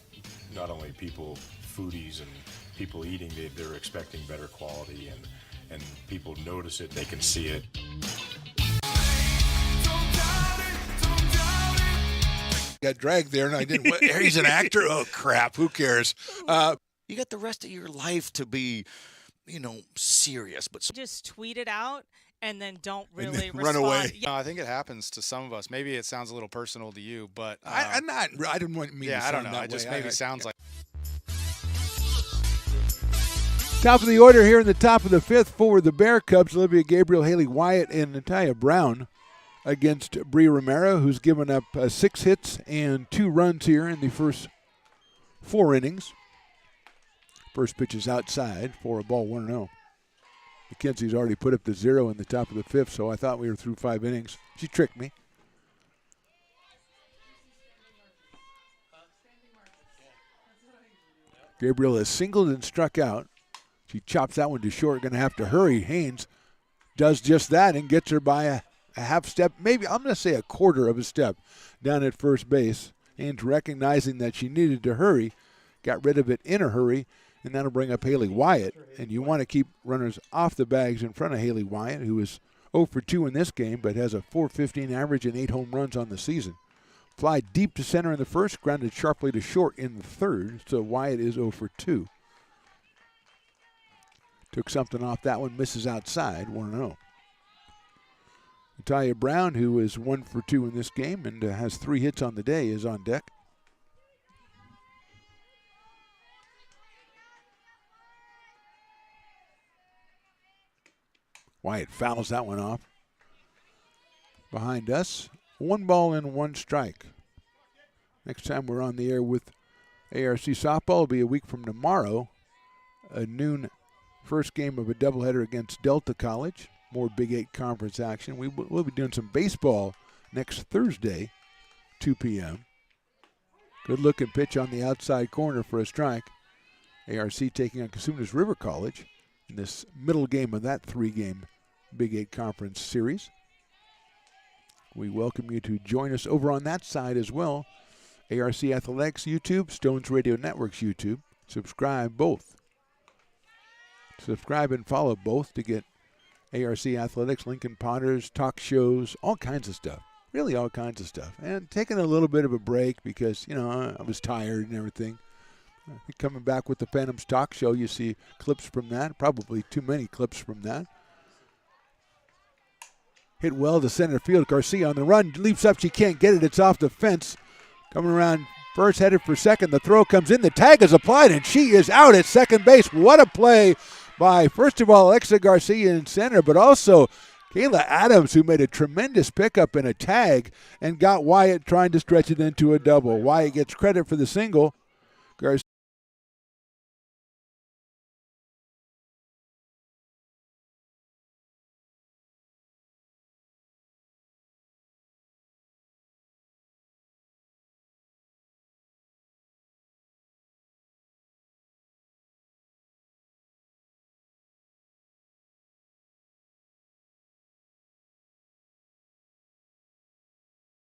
S7: not only people, foodies and people eating, they're expecting better quality, and people notice it, they can see it.
S3: Got dragged there, and I didn't. He's an actor? Oh, crap. Who cares?
S10: You got the rest of your life to be, serious. But
S11: just tweet it out and then don't really
S3: run
S11: respond.
S3: away.
S11: Yeah.
S12: No, I think it happens to some of us. Maybe it sounds a little personal to you, but
S3: I didn't want me.
S12: Yeah,
S3: to
S12: I don't
S3: sound
S12: know.
S3: that
S12: It just
S3: way.
S12: maybe sounds like.
S3: Top of the order here in the top of the 5th for the Bear Cubs. Olivia Gabriel, Haley Wyatt, and Natalia Brown against Bree Romero, who's given up 6 hits and 2 runs here in the first 4 innings. First pitch is outside for a ball 1-0. McKenzie's already put up the 0 in the top of the 5th, so I thought we were through 5 innings. She tricked me. Gabriel has singled and struck out. She chops that one to short. Going to have to hurry. Haynes does just that and gets her by a half step, maybe I'm going to say a quarter of a step down at first base. Haynes recognizing that she needed to hurry, got rid of it in a hurry, and that'll bring up Haley Wyatt. And you want to keep runners off the bags in front of Haley Wyatt, who is 0 for 2 in this game, but has a .415 average and 8 home runs on the season. Fly deep to center in the first, grounded sharply to short in the third, so Wyatt is 0 for 2. Took something off that one, misses outside, 1-0. Natalia Brown, who is 1 for 2 in this game and has 3 hits on the day, is on deck. Wyatt fouls that one off. Behind us, 1 ball and 1 strike. Next time we're on the air with ARC softball will be a week from tomorrow. A noon first game of a doubleheader against Delta College. More Big 8 conference action. We'll be doing some baseball next Thursday, 2 p.m. Good looking pitch on the outside corner for a strike. ARC taking on Casunas River College in this middle game of that 3-game Big 8 conference series. We welcome you to join us over on that side as well. ARC Athletics YouTube, Stones Radio Network's YouTube. Subscribe both. Subscribe and follow both to get ARC Athletics, Lincoln Potters, talk shows, all kinds of stuff. Really all kinds of stuff. And taking a little bit of a break because, I was tired and everything. Coming back with the Phantoms talk show, you see clips from that. Probably too many clips from that. Hit well to center field. Garcia on the run. Leaps up. She can't get it. It's off the fence. Coming around first, headed for second. The throw comes in. The tag is applied, and she is out at second base. What a play by, first of all, Alexa Garcia in center, but also Kayla Adams, who made a tremendous pickup and a tag and got Wyatt trying to stretch it into a double. Wyatt gets credit for the single.